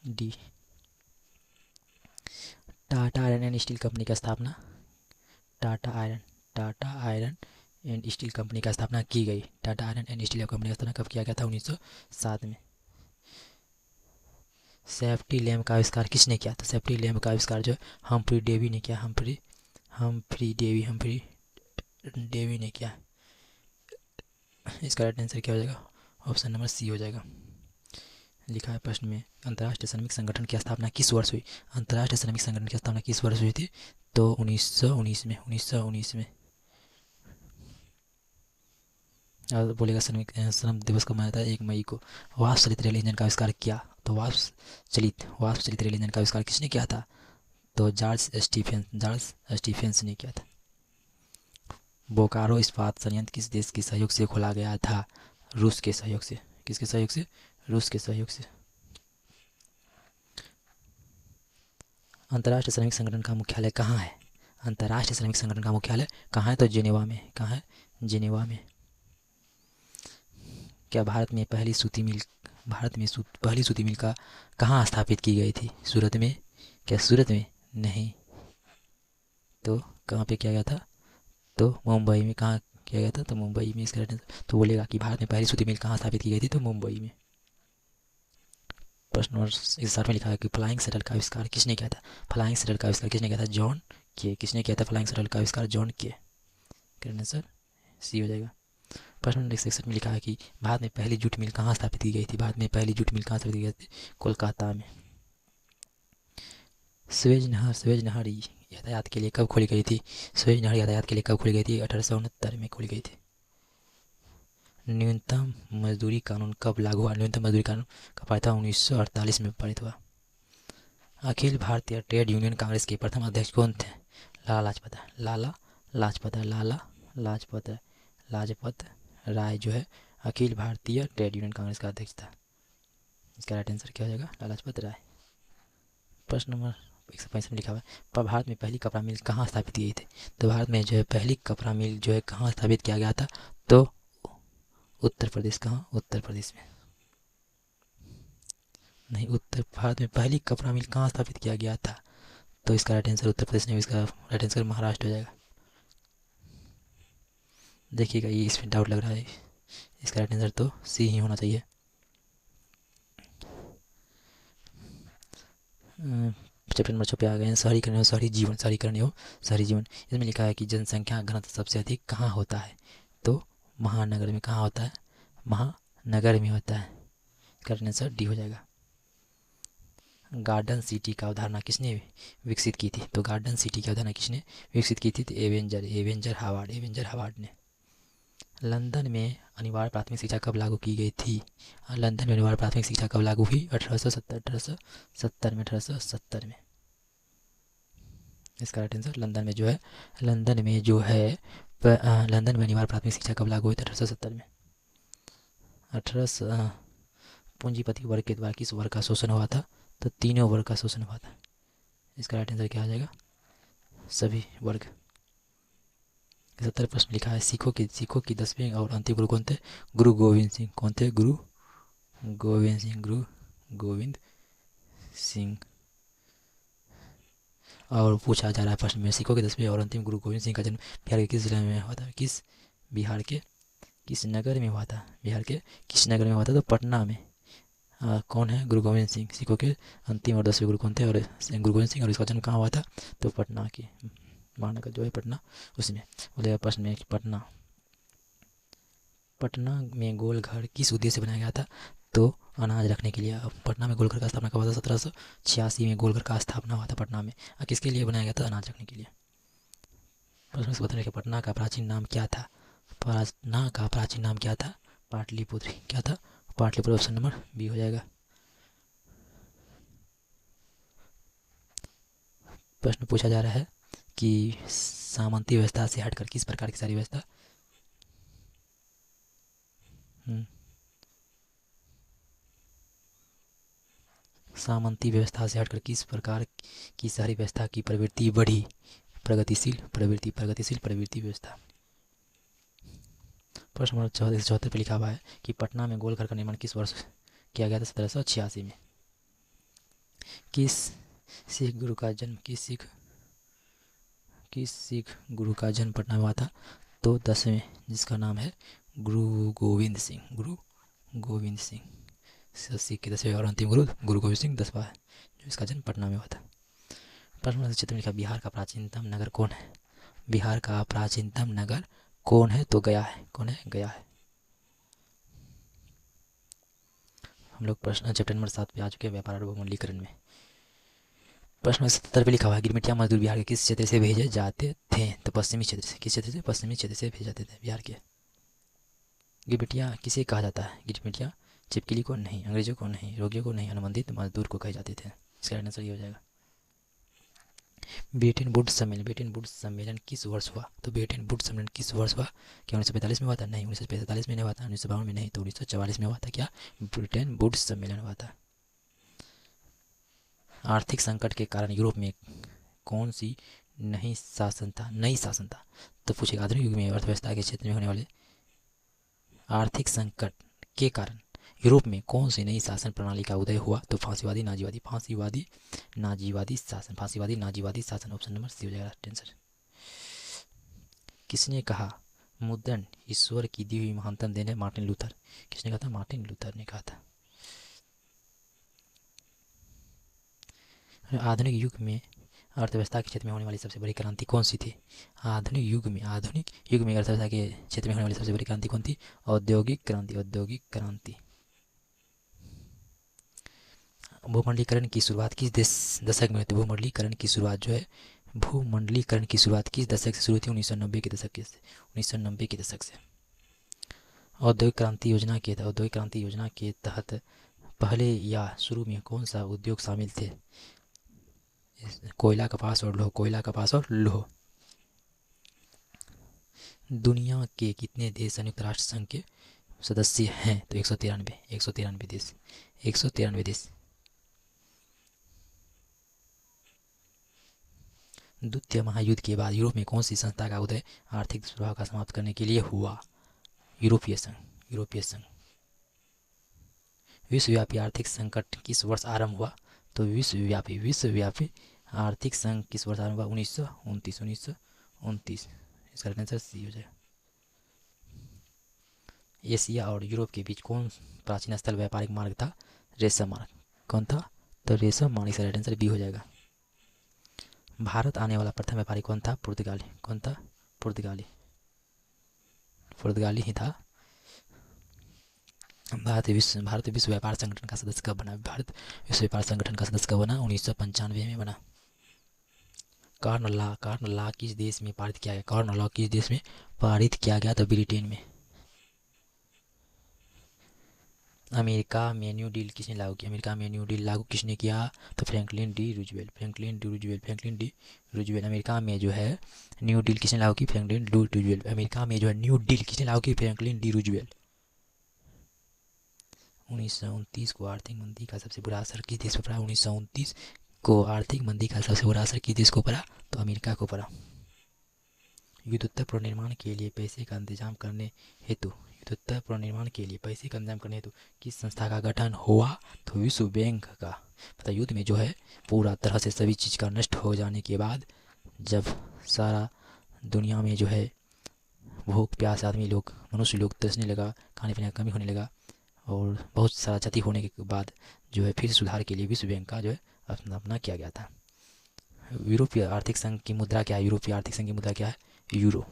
D. Tata iron and steel company का स्थापना, Tata iron and steel company का स्थापना की गई। Tata iron and steel company का स्थापना कब किया गया था? 1907 में। सेफ्टी लैम्प का आविष्कार किसने किया? तो सेफ्टी लैम्प का आविष्कार जो हम्फ्री डेवी ने किया। हम्फ्री डेवी ने किया। इसका राइट आंसर क्या हो जाएगा? ऑप्शन नंबर सी हो जाएगा। लिखा है प्रश्न में, अंतर्राष्ट्रीय श्रमिक संगठन की स्थापना किस वर्ष हुई? अंतर्राष्ट्रीय श्रमिक संगठन की स्थापना किस वर्ष हुई थी? तो 1919 में, 1919 में। और बोलेगा श्रम दिवस को मनाया था 1 मई को। वाष्प चलित रेल इंजन का आविष्कार किया? तो वाष्प चलित रेल इंजन का आविष्कार किसने किया था? तो जॉर्ज स्टीफेंस ने किया था। बोकारो इस्पात संयंत्र किस देश के सहयोग से खोला गया था? रूस के सहयोग से। किसके सहयोग से? रूस के सहयोग से। अंतर्राष्ट्रीय श्रमिक संगठन का मुख्यालय कहाँ है? अंतर्राष्ट्रीय श्रमिक संगठन का मुख्यालय कहाँ है? तो जिनेवा में। कहाँ है? जिनेवा में। क्या भारत में पहली सूती मिल का कहाँ स्थापित की गई थी? सूरत में। क्या सूरत में? नहीं। तो कहाँ पे किया गया था? तो मुंबई में। कहाँ किया गया था? तो मुंबई में। इसका तो बोलेगा कि भारत में पहली सूती मिल कहाँ स्थापित की गई थी? तो मुंबई में। प्रश्न नंबर 61 में लिखा है कि फ्लाइंग शटल का आविष्कार किसने किया था? फ्लाइंग शटल का आविष्कार किसने किया था? जॉन के। किसने किया था फ्लाइंग शटल का आविष्कार? जॉन के। करना सर सी हो जाएगा। प्रश्न नंबर 61 में लिखा है कि भारत में पहली जूट मिल कहाँ स्थापित की गई थी? भारत में पहली जूट मिल कहाँ स्थापित की गई थी? कोलकाता में। स्वेज नहर यातायात के लिए कब खोली गई थी? स्वेज नहर यातायात के लिए कब खोली गई थी? 1869 में खोली गई थी। न्यूनतम मजदूरी कानून कब लागू हुआ? न्यूनतम मजदूरी कानून कब आया था? 1948 में पारित हुआ। अखिल भारतीय ट्रेड यूनियन कांग्रेस के प्रथम अध्यक्ष कौन थे? लाला लाजपत राय जो है अखिल भारतीय ट्रेड यूनियन कांग्रेस का अध्यक्ष था। इसका राइट आंसर क्या हो जाएगा? लाजपत राय। प्रश्न नंबर 165 में लिखा हुआ है भारत में पहली कपड़ा मिल कहाँ स्थापित की गई थी? तो भारत में जो है पहली कपड़ा मिल जो है कहाँ स्थापित किया गया था? तो उत्तर प्रदेश। कहाँ? उत्तर प्रदेश में। नहीं, भारत में पहली कपड़ा मिल कहाँ स्थापित किया गया था? तो इसका राइट आंसर उत्तर प्रदेश नहीं, इसका राइट आंसर महाराष्ट्र हो जाएगा। देखिएगा ये इसमें डाउट लग रहा है, इसका राइट आंसर तो सी ही होना चाहिए। चैप्टर नंबर 6 पे आ गए हैं, शहरीकरण एवं शहरी जीवन। इसमें लिखा है कि जनसंख्या घनत्व सबसे अधिक कहाँ होता है? तो महानगर में। कहाँ होता है? महानगर में होता है। इसका राइट आंसर डी हो जाएगा। गार्डन सिटी का अवधारणा किसने विकसित की थी? तो गार्डन सिटी की अवधारणा किसने विकसित की थी? तो एवेंजर हावर्ड ने। लंदन में अनिवार्य प्राथमिक शिक्षा कब लागू की गई थी? लंदन में अनिवार्य प्राथमिक शिक्षा कब लागू हुई? 1870 में। इसका राइट आंसर लंदन में जो है लंदन में अनिवार्य प्राथमिक शिक्षा कब लागू हुई? 1870 में। 18 पूंजीपति वर्ग के द्वारा किस वर्ग का शोषण हुआ था? तो तीनों वर्ग का शोषण हुआ था। इसका राइट आंसर क्या आ जाएगा? सभी वर्ग। 70 प्रश्न लिखा है सिखों की 10वें और अंतिम गुरु कौन थे? गुरु गोविंद सिंह। कौन थे? गुरु गोविंद सिंह। और पूछा जा रहा है प्रश्न में सिखों के 10वें और अंतिम गुरु गोविंद सिंह का जन्म बिहार के किस जिले में हुआ था? बिहार के किस नगर में हुआ था? बिहार के किस नगर में हुआ था? तो पटना में। कौन है? गुरु गोविंद सिंह। सिखों के अंतिम और 10वें गुरु कौन थे? और गुरु गोविंद सिंह। और इसका जन्म कहाँ हुआ था? तो पटना की महानगर जो है पटना, उसमें। बोले प्रश्न में पटना में गोल घर किस उद्देश्य से बनाया गया था? तो अनाज रखने के लिए। अब पटना में गोलघर का स्थापना कब हुआ था? 1786 में गोलघर का स्थापना हुआ था पटना में। किसके लिए बनाया गया था? अनाज रखने के लिए। प्रश्न से बता रहे पटना का प्राचीन नाम क्या था? पाटलिपुत्र। क्या था? पाटलिपुत्र। ऑप्शन नंबर बी हो जाएगा। प्रश्न पूछा जा रहा है कि सामंती व्यवस्था से हटकर किस प्रकार की सारी व्यवस्था सामंती व्यवस्था से हटकर किस प्रकार की शहरी व्यवस्था की प्रवृत्ति बढ़ी? प्रगतिशील प्रवृत्ति व्यवस्था। प्रश्न नंबर 74 पे लिखा हुआ है कि पटना में गोलघर का निर्माण किस वर्ष किया गया था? 1786 में। किस सिख गुरु का जन्म पटना में हुआ था? तो 10वें, जिसका नाम है गुरु गोविंद सिंह। सिख के 10वें और अंतिम गुरु गोविंद सिंह 10वां है, जो इसका जन्म पटना में हुआ था। प्रश्न क्षेत्र में लिखा बिहार का प्राचीनतम नगर कौन है? बिहार का प्राचीनतम नगर कौन है? तो गया है। कौन है? गया है। हम लोग प्रश्न चैप्टर नंबर 7 पे आ चुके हैं, व्यापार और भूमंडलीकरण में। प्रश्न नंबर 77 पे लिखा हुआ है, गिरमिटिया मजदूर बिहार के किस क्षेत्र से भेजे जाते थे? तो पश्चिमी क्षेत्र से। किस क्षेत्र से? पश्चिमी क्षेत्र से भेजे जाते थे बिहार के। गिरमिटिया किसे कहा जाता है? गिरमिटिया चिपकली को नहीं, अंग्रेजों को नहीं, रोगियों को नहीं, अनुबंधित मजदूर को कहे जाते थे। इसका आंसर ये हो जाएगा। ब्रिटेन वुड्स सम्मेलन, ब्रिटेन वुड्स सम्मेलन किस वर्ष हुआ? तो ब्रिटेन वुड्स सम्मेलन किस वर्ष हुआ? क्या 1945 में हुआ था? नहीं। 1945 में नहीं हुआ था। 1952 में नहीं, तो 1944 में हुआ था। क्या? ब्रिटेन वुड्स सम्मेलन हुआ था। आर्थिक संकट के कारण यूरोप में कौन सी नई शासन था? तो पूछेगा आधुनिक युग में अर्थव्यवस्था के क्षेत्र में होने वाले आर्थिक संकट के कारण यूरोप में कौन सी नई शासन प्रणाली का उदय हुआ? तो फांसीवादी नाजीवादी शासन। ऑप्शन नंबर सी हो जाएगा आंसर। किसने कहा मुद्रण ईश्वर की दी हुई महानतम देन है? Martin Luther. किसने कहा था? मार्टिन लूथर ने कहा था। आधुनिक युग में अर्थव्यवस्था के क्षेत्र में होने वाली सबसे बड़ी क्रांति कौन सी थी? आधुनिक युग में अर्थव्यवस्था के क्षेत्र में होने वाली सबसे बड़ी क्रांति कौन थी? औद्योगिक क्रांति। भूमंडलीकरण की शुरुआत किस दशक में हुई? तो भूमंडलीकरण की शुरुआत किस दशक से शुरू थी? 1990 के दशक से। औद्योगिक क्रांति योजना के तहत पहले या शुरू में कौन सा उद्योग शामिल थे? कोयला, कपास और लौह। दुनिया के कितने देश संयुक्त राष्ट्र संघ के सदस्य हैं? तो 193 देश। द्वितीय महायुद्ध के बाद यूरोप में कौन सी संस्था का उदय आर्थिक दुष्प्रभाव का समाप्त करने के लिए हुआ? यूरोपीय संघ। विश्वव्यापी आर्थिक संकट किस वर्ष आरंभ हुआ? तो विश्वव्यापी आर्थिक संघ किस वर्ष आरंभ हुआ? 1929। इसका आंसर सी हो जाएगा। एशिया और यूरोप के बीच कौन प्राचीन स्थल व्यापारिक मार्ग था? रेशम मार्ग। कौन था? तो रेशम मार्ग। इसका आंसर बी हो जाएगा। भारत आने वाला प्रथम व्यापारी कौन था? पुर्तगाली। कौन था? पुर्तगाली ही था। भारत विश्व व्यापार संगठन का सदस्य कब बना? भारत विश्व व्यापार संगठन का सदस्य कब बना? 1995 में बना। कॉर्न लॉ किस देश में पारित किया गया? तो ब्रिटेन में। अमेरिका में न्यू डील किसने लागू किया? अमेरिका में न्यू डील लागू किसने किया? तो फ्रैंकलिन डी रूजवेल्ट। अमेरिका में जो है न्यू डील किसने लागू की? Franklin D Roosevelt. अमेरिका में जो है न्यू डील किसने लागू की? Franklin D Roosevelt. 1929 को आर्थिक मंदी का सबसे बुरा असर किस देश पर पड़ा? 1929 को आर्थिक मंदी का सबसे बुरा असर किस देश को पड़ा? तो अमेरिका को पड़ा। युद्धोत्तर पुनर्निर्माण के लिए पैसे का इंतजाम करने हेतु किस संस्था का गठन हुआ? तो विश्व बैंक का। पता युद्ध में जो है पूरा तरह से सभी चीज़ का नष्ट हो जाने के बाद जब सारा दुनिया में जो है भूख प्यास मनुष्य लोग तरसने लगा, खाने पीने का कमी होने लगा और बहुत सारा क्षति होने के बाद जो है फिर सुधार के लिए विश्व बैंक का जो है अपना किया गया था। यूरोपीय आर्थिक संघ की मुद्रा क्या है? यूरो।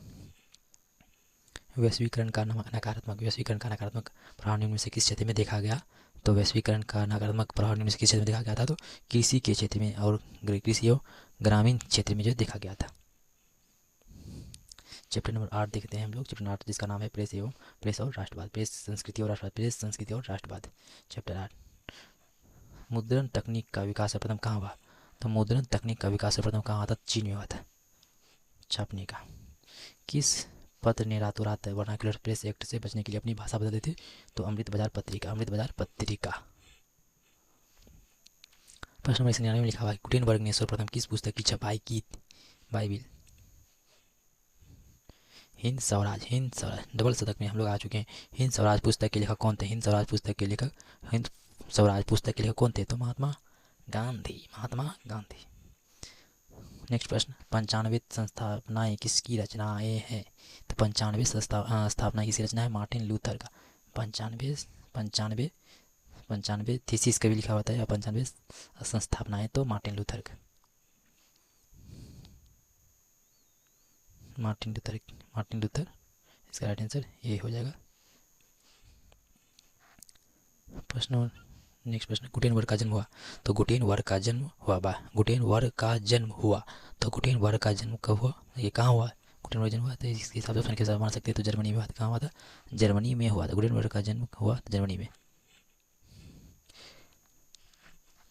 वैश्वीकरण का नकारात्मक प्रभाव निम्न में से किस क्षेत्र में देखा गया? तो वैश्वीकरण का नकारात्मक प्रभाव निम्न से किस क्षेत्र में देखा गया था? तो कृषि के क्षेत्र में और कृषि और ग्रामीण क्षेत्र में जो देखा गया था। चैप्टर नंबर 8 देखते हैं हम लोग। चैप्टर 8 जिसका नाम है प्रेस और राष्ट्रवाद। प्रेस संस्कृति और राष्ट्रवाद। चैप्टर 8। मुद्रण तकनीक का विकास सर्वप्रथम कहाँ हुआ? तो मुद्रण तकनीक का विकास सर्वप्रथम कहाँ हुआ था? चीन में हुआ था, छापने का। किस पत्र ने रातों रात वर्नाक्युलर प्रेस एक्ट से बचने के लिए अपनी भाषा बदल दी थी? तो अमृत बाजार पत्रिका। प्रश्न नंबर 99 में लिखा हुआ है गुटेनबर्ग ने सर्वप्रथम किस पुस्तक की छपाई की? बाइबिल। हिंद स्वराज। डबल शतक में हम लोग आ चुके हैं। हिंद स्वराज पुस्तक के लेखक कौन थे? हिंद स्वराज पुस्तक के लेखक कौन थे? तो महात्मा गांधी। नेक्स्ट प्रश्न, 95 संस्थापनाएं किसकी रचनाएं हैं? तो 95 स्थापना किसकी रचना है? मार्टिन लूथर का। 95 थीसिस कभी लिखा होता है या 95 संस्थापनाएं तो मार्टिन लूथर का। मार्टिन लूथर इसका राइट आंसर ये हो जाएगा। प्रश्न नेक्स्ट प्रश्न, गुटेनबर्ग का जन्म हुआ तो गुटेनबर्ग का जन्म हुआ गुटेनबर्ग का जन्म हुआ तो गुटेनबर्ग का जन्म कब हुआ, ये कहाँ हुआ, गुटेनबर्ग जन्म हुआ तो इसके हिसाब से ऑप्शन के साथ मान सकते हैं, तो जर्मनी में हुआ था। कहाँ हुआ था, जर्मनी में हुआ था। गुटेनबर्ग का जन्म हुआ जर्मनी में।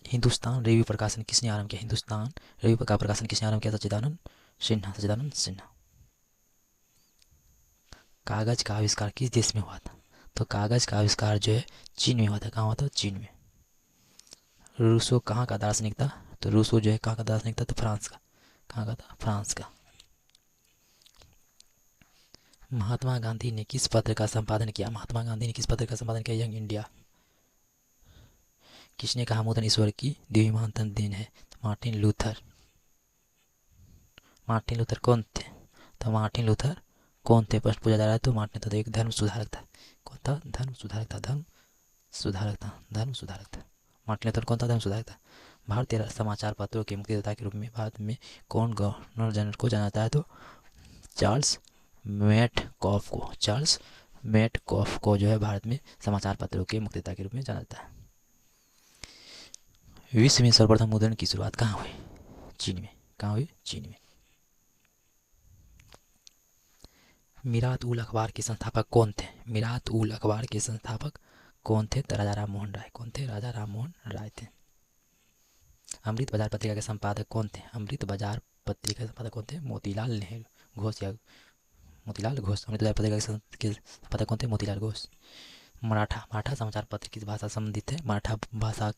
हिंदुस्तान रेडियो प्रकाशन किसने आरंभ किया, हिंदुस्तान रेडियो का प्रकाशन किसने आरंभ किया, सच्चिदानंद सिन्हा, सच्चिदानंद सिन्हा। कागज का आविष्कार किस देश में हुआ था, तो कागज का आविष्कार जो है चीन में हुआ था। कहाँ हुआ था, चीन में। रूसो कहाँ का दार्शनिक था, तो रूसो जो है कहाँ का दार्शनिक था, तो फ्रांस का। कहाँ का था, फ्रांस का। महात्मा गांधी ने किस पत्र का संपादन किया, महात्मा गांधी ने किस पत्र का संपादन किया, यंग इंडिया। किसने कहा मोदन ईश्वर की द्विमानतन देन है, तो मार्टिन लूथर। मार्टिन लूथर कौन थे, तो मार्टिन लूथर कौन थे, प्रश्न पूछा जा रहा है। तो मार्टिन लूथर एक धर्म सुधारक था। कौन था, धर्म सुधारक था, धर्म सुधारक था, धर्म सुधारक था। मार्टिन लूथर कौन था, धर्म सुधारक था। भारतीय समाचार पत्रों के मुक्तिदाता के रूप में भारत में कौन गवर्नर जनरल को जाना जाता है, तो चार्ल्स मेटकॉफ को। चार्ल्स मेटकॉफ को जो है भारत में समाचार पत्रों के मुक्तिदाता के रूप में जाना जाता है। विश्व में सर्वप्रथम मुद्रण की शुरुआत कहाँ हुई, चीन में। कहाँ हुई, चीन में। मीरात उल अखबार के संस्थापक कौन थे, मीरात उल अखबार के संस्थापक कौन थे, तो राजा राम मोहन राय। कौन थे, राजा राम मोहन राय थे। अमृत बाजार पत्रिका के संपादक कौन थे, अमृत बाजार पत्रिका के संपादक कौन थे, मोतीलाल नेहरू घोष या मोतीलाल घोष। अमृत बाजार पत्रिका के संपादक कौन थे, मोतीलाल घोष। मराठा समाचार पत्र किस भाषा से संबंधित है, मराठा भाषा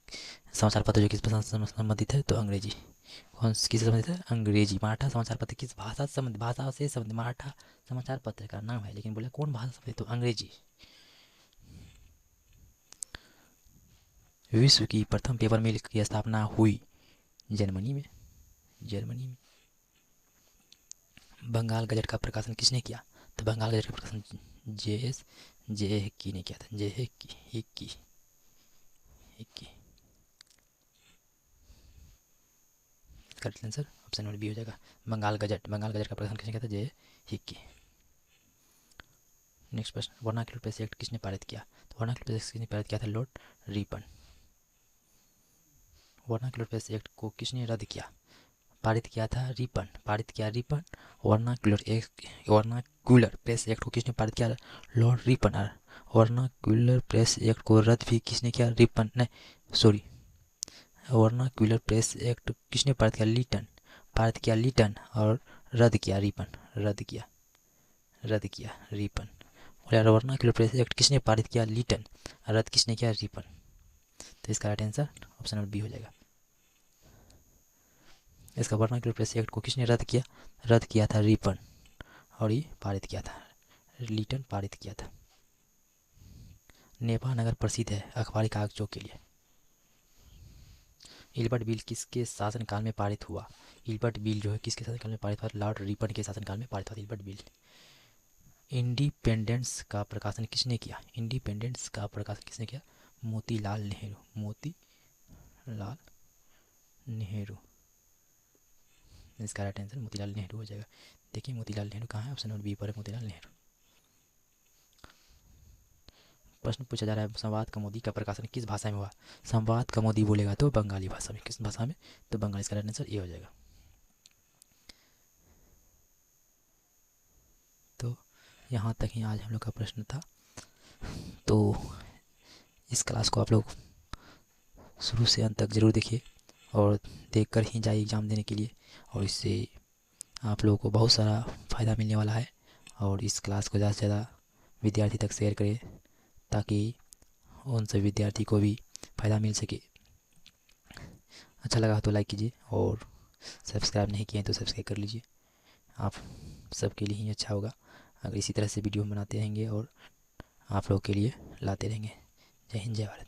समाचार पत्र जो किस भाषा से संबंधित है, तो अंग्रेजी। कौन किससे संबंधित है, अंग्रेजी। मराठा समाचार पत्र किस भाषा से संबंधित, भाषा से संबंधित। मराठा समाचार पत्र का नाम है लेकिन बोला कौन भाषा से संबंधित, तो अंग्रेजी। विश्व की प्रथम पेपर मिल की स्थापना हुई जर्मनी में, जर्मनी में। बंगाल गजट का प्रकाशन किसने किया, तो बंगाल गजट का प्रकाशन जे हिक्की ने किया था, J Hickey. Correct answer option number B हो जाएगा, बंगाल गजट। बंगाल गजट का प्रकाशन किसने किया था, जे हिक्की। नेक्स्ट प्रश्न, वर्नाक्युलर प्रेस एक्ट किसने पारित किया, तो वर्नाक्युलर प्रेस किसने पारित किया था, Lord Ripon. Vernacular press act को किसने रद्द किया, पारित किया था रिपन, पारित किया रिपन। वर्नाक्युलर प्रेस एक्ट को किसने पारित किया, Lord Ripon. Vernacular press act को रद्द भी किसने किया, रिपन, नहीं सॉरी, वर्नाक्युलर प्रेस एक्ट किसने पारित किया, लीटन, पारित किया लीटन, और रद्द किया रिपन, रद्द किया रिपन। और वर्नाक्युलर प्रेस एक्ट किसने पारित किया, लीटन, रद्द किसने किया, रिपन। तो इसका right answer option number B हो जाएगा। इसका वर्नाक्युलर प्रेस एक्ट को किसने रद्द किया था रिपन, और ये पारित किया था, लीटन पारित किया था। नेपाल नगर प्रसिद्ध है अखबारी कागजों के लिए। इल्बर्ट बिल किसके शासनकाल में पारित हुआ, इल्बर्ट बिल जो है किसके शासनकाल में पारित हुआ, लॉर्ड रिपन के शासनकाल में पारित हुआ इल्बर्ट बिल। इंडिपेंडेंस का प्रकाशन किसने किया, इंडिपेंडेंस का प्रकाशन किसने किया, मोतीलाल नेहरू, मोतीलाल नेहरू। इसका राइट आंसर मोतीलाल नेहरू हो जाएगा। देखिए मोतीलाल नेहरू कहाँ है, ऑप्शन नंबर बी पर है, मोतीलाल नेहरू। प्रश्न पूछा जा रहा है, संवाद कौमुदी का प्रकाशन किस भाषा में हुआ, संवाद कौमुदी बोलेगा तो बंगाली भाषा में, किस भाषा में, तो बंगाली। इसका राइट आंसर ये हो जाएगा। तो यहाँ तक ही आज हम लोग का प्रश्न था। तो इस क्लास को आप लोग शुरू से अंत तक ज़रूर देखिए और देख कर ही जाइए एग्ज़ाम देने के लिए, और इससे आप लोगों को बहुत सारा फ़ायदा मिलने वाला है। और इस क्लास को ज़्यादा से ज़्यादा विद्यार्थी तक शेयर करें ताकि उन सभी विद्यार्थी को भी फ़ायदा मिल सके। अच्छा लगा तो लाइक कीजिए, और सब्सक्राइब नहीं किए तो सब्सक्राइब कर लीजिए, आप सबके लिए ही अच्छा होगा अगर इसी तरह से वीडियो बनाते रहेंगे और आप लोगों के लिए लाते रहेंगे। जय हिंद, जय भारत।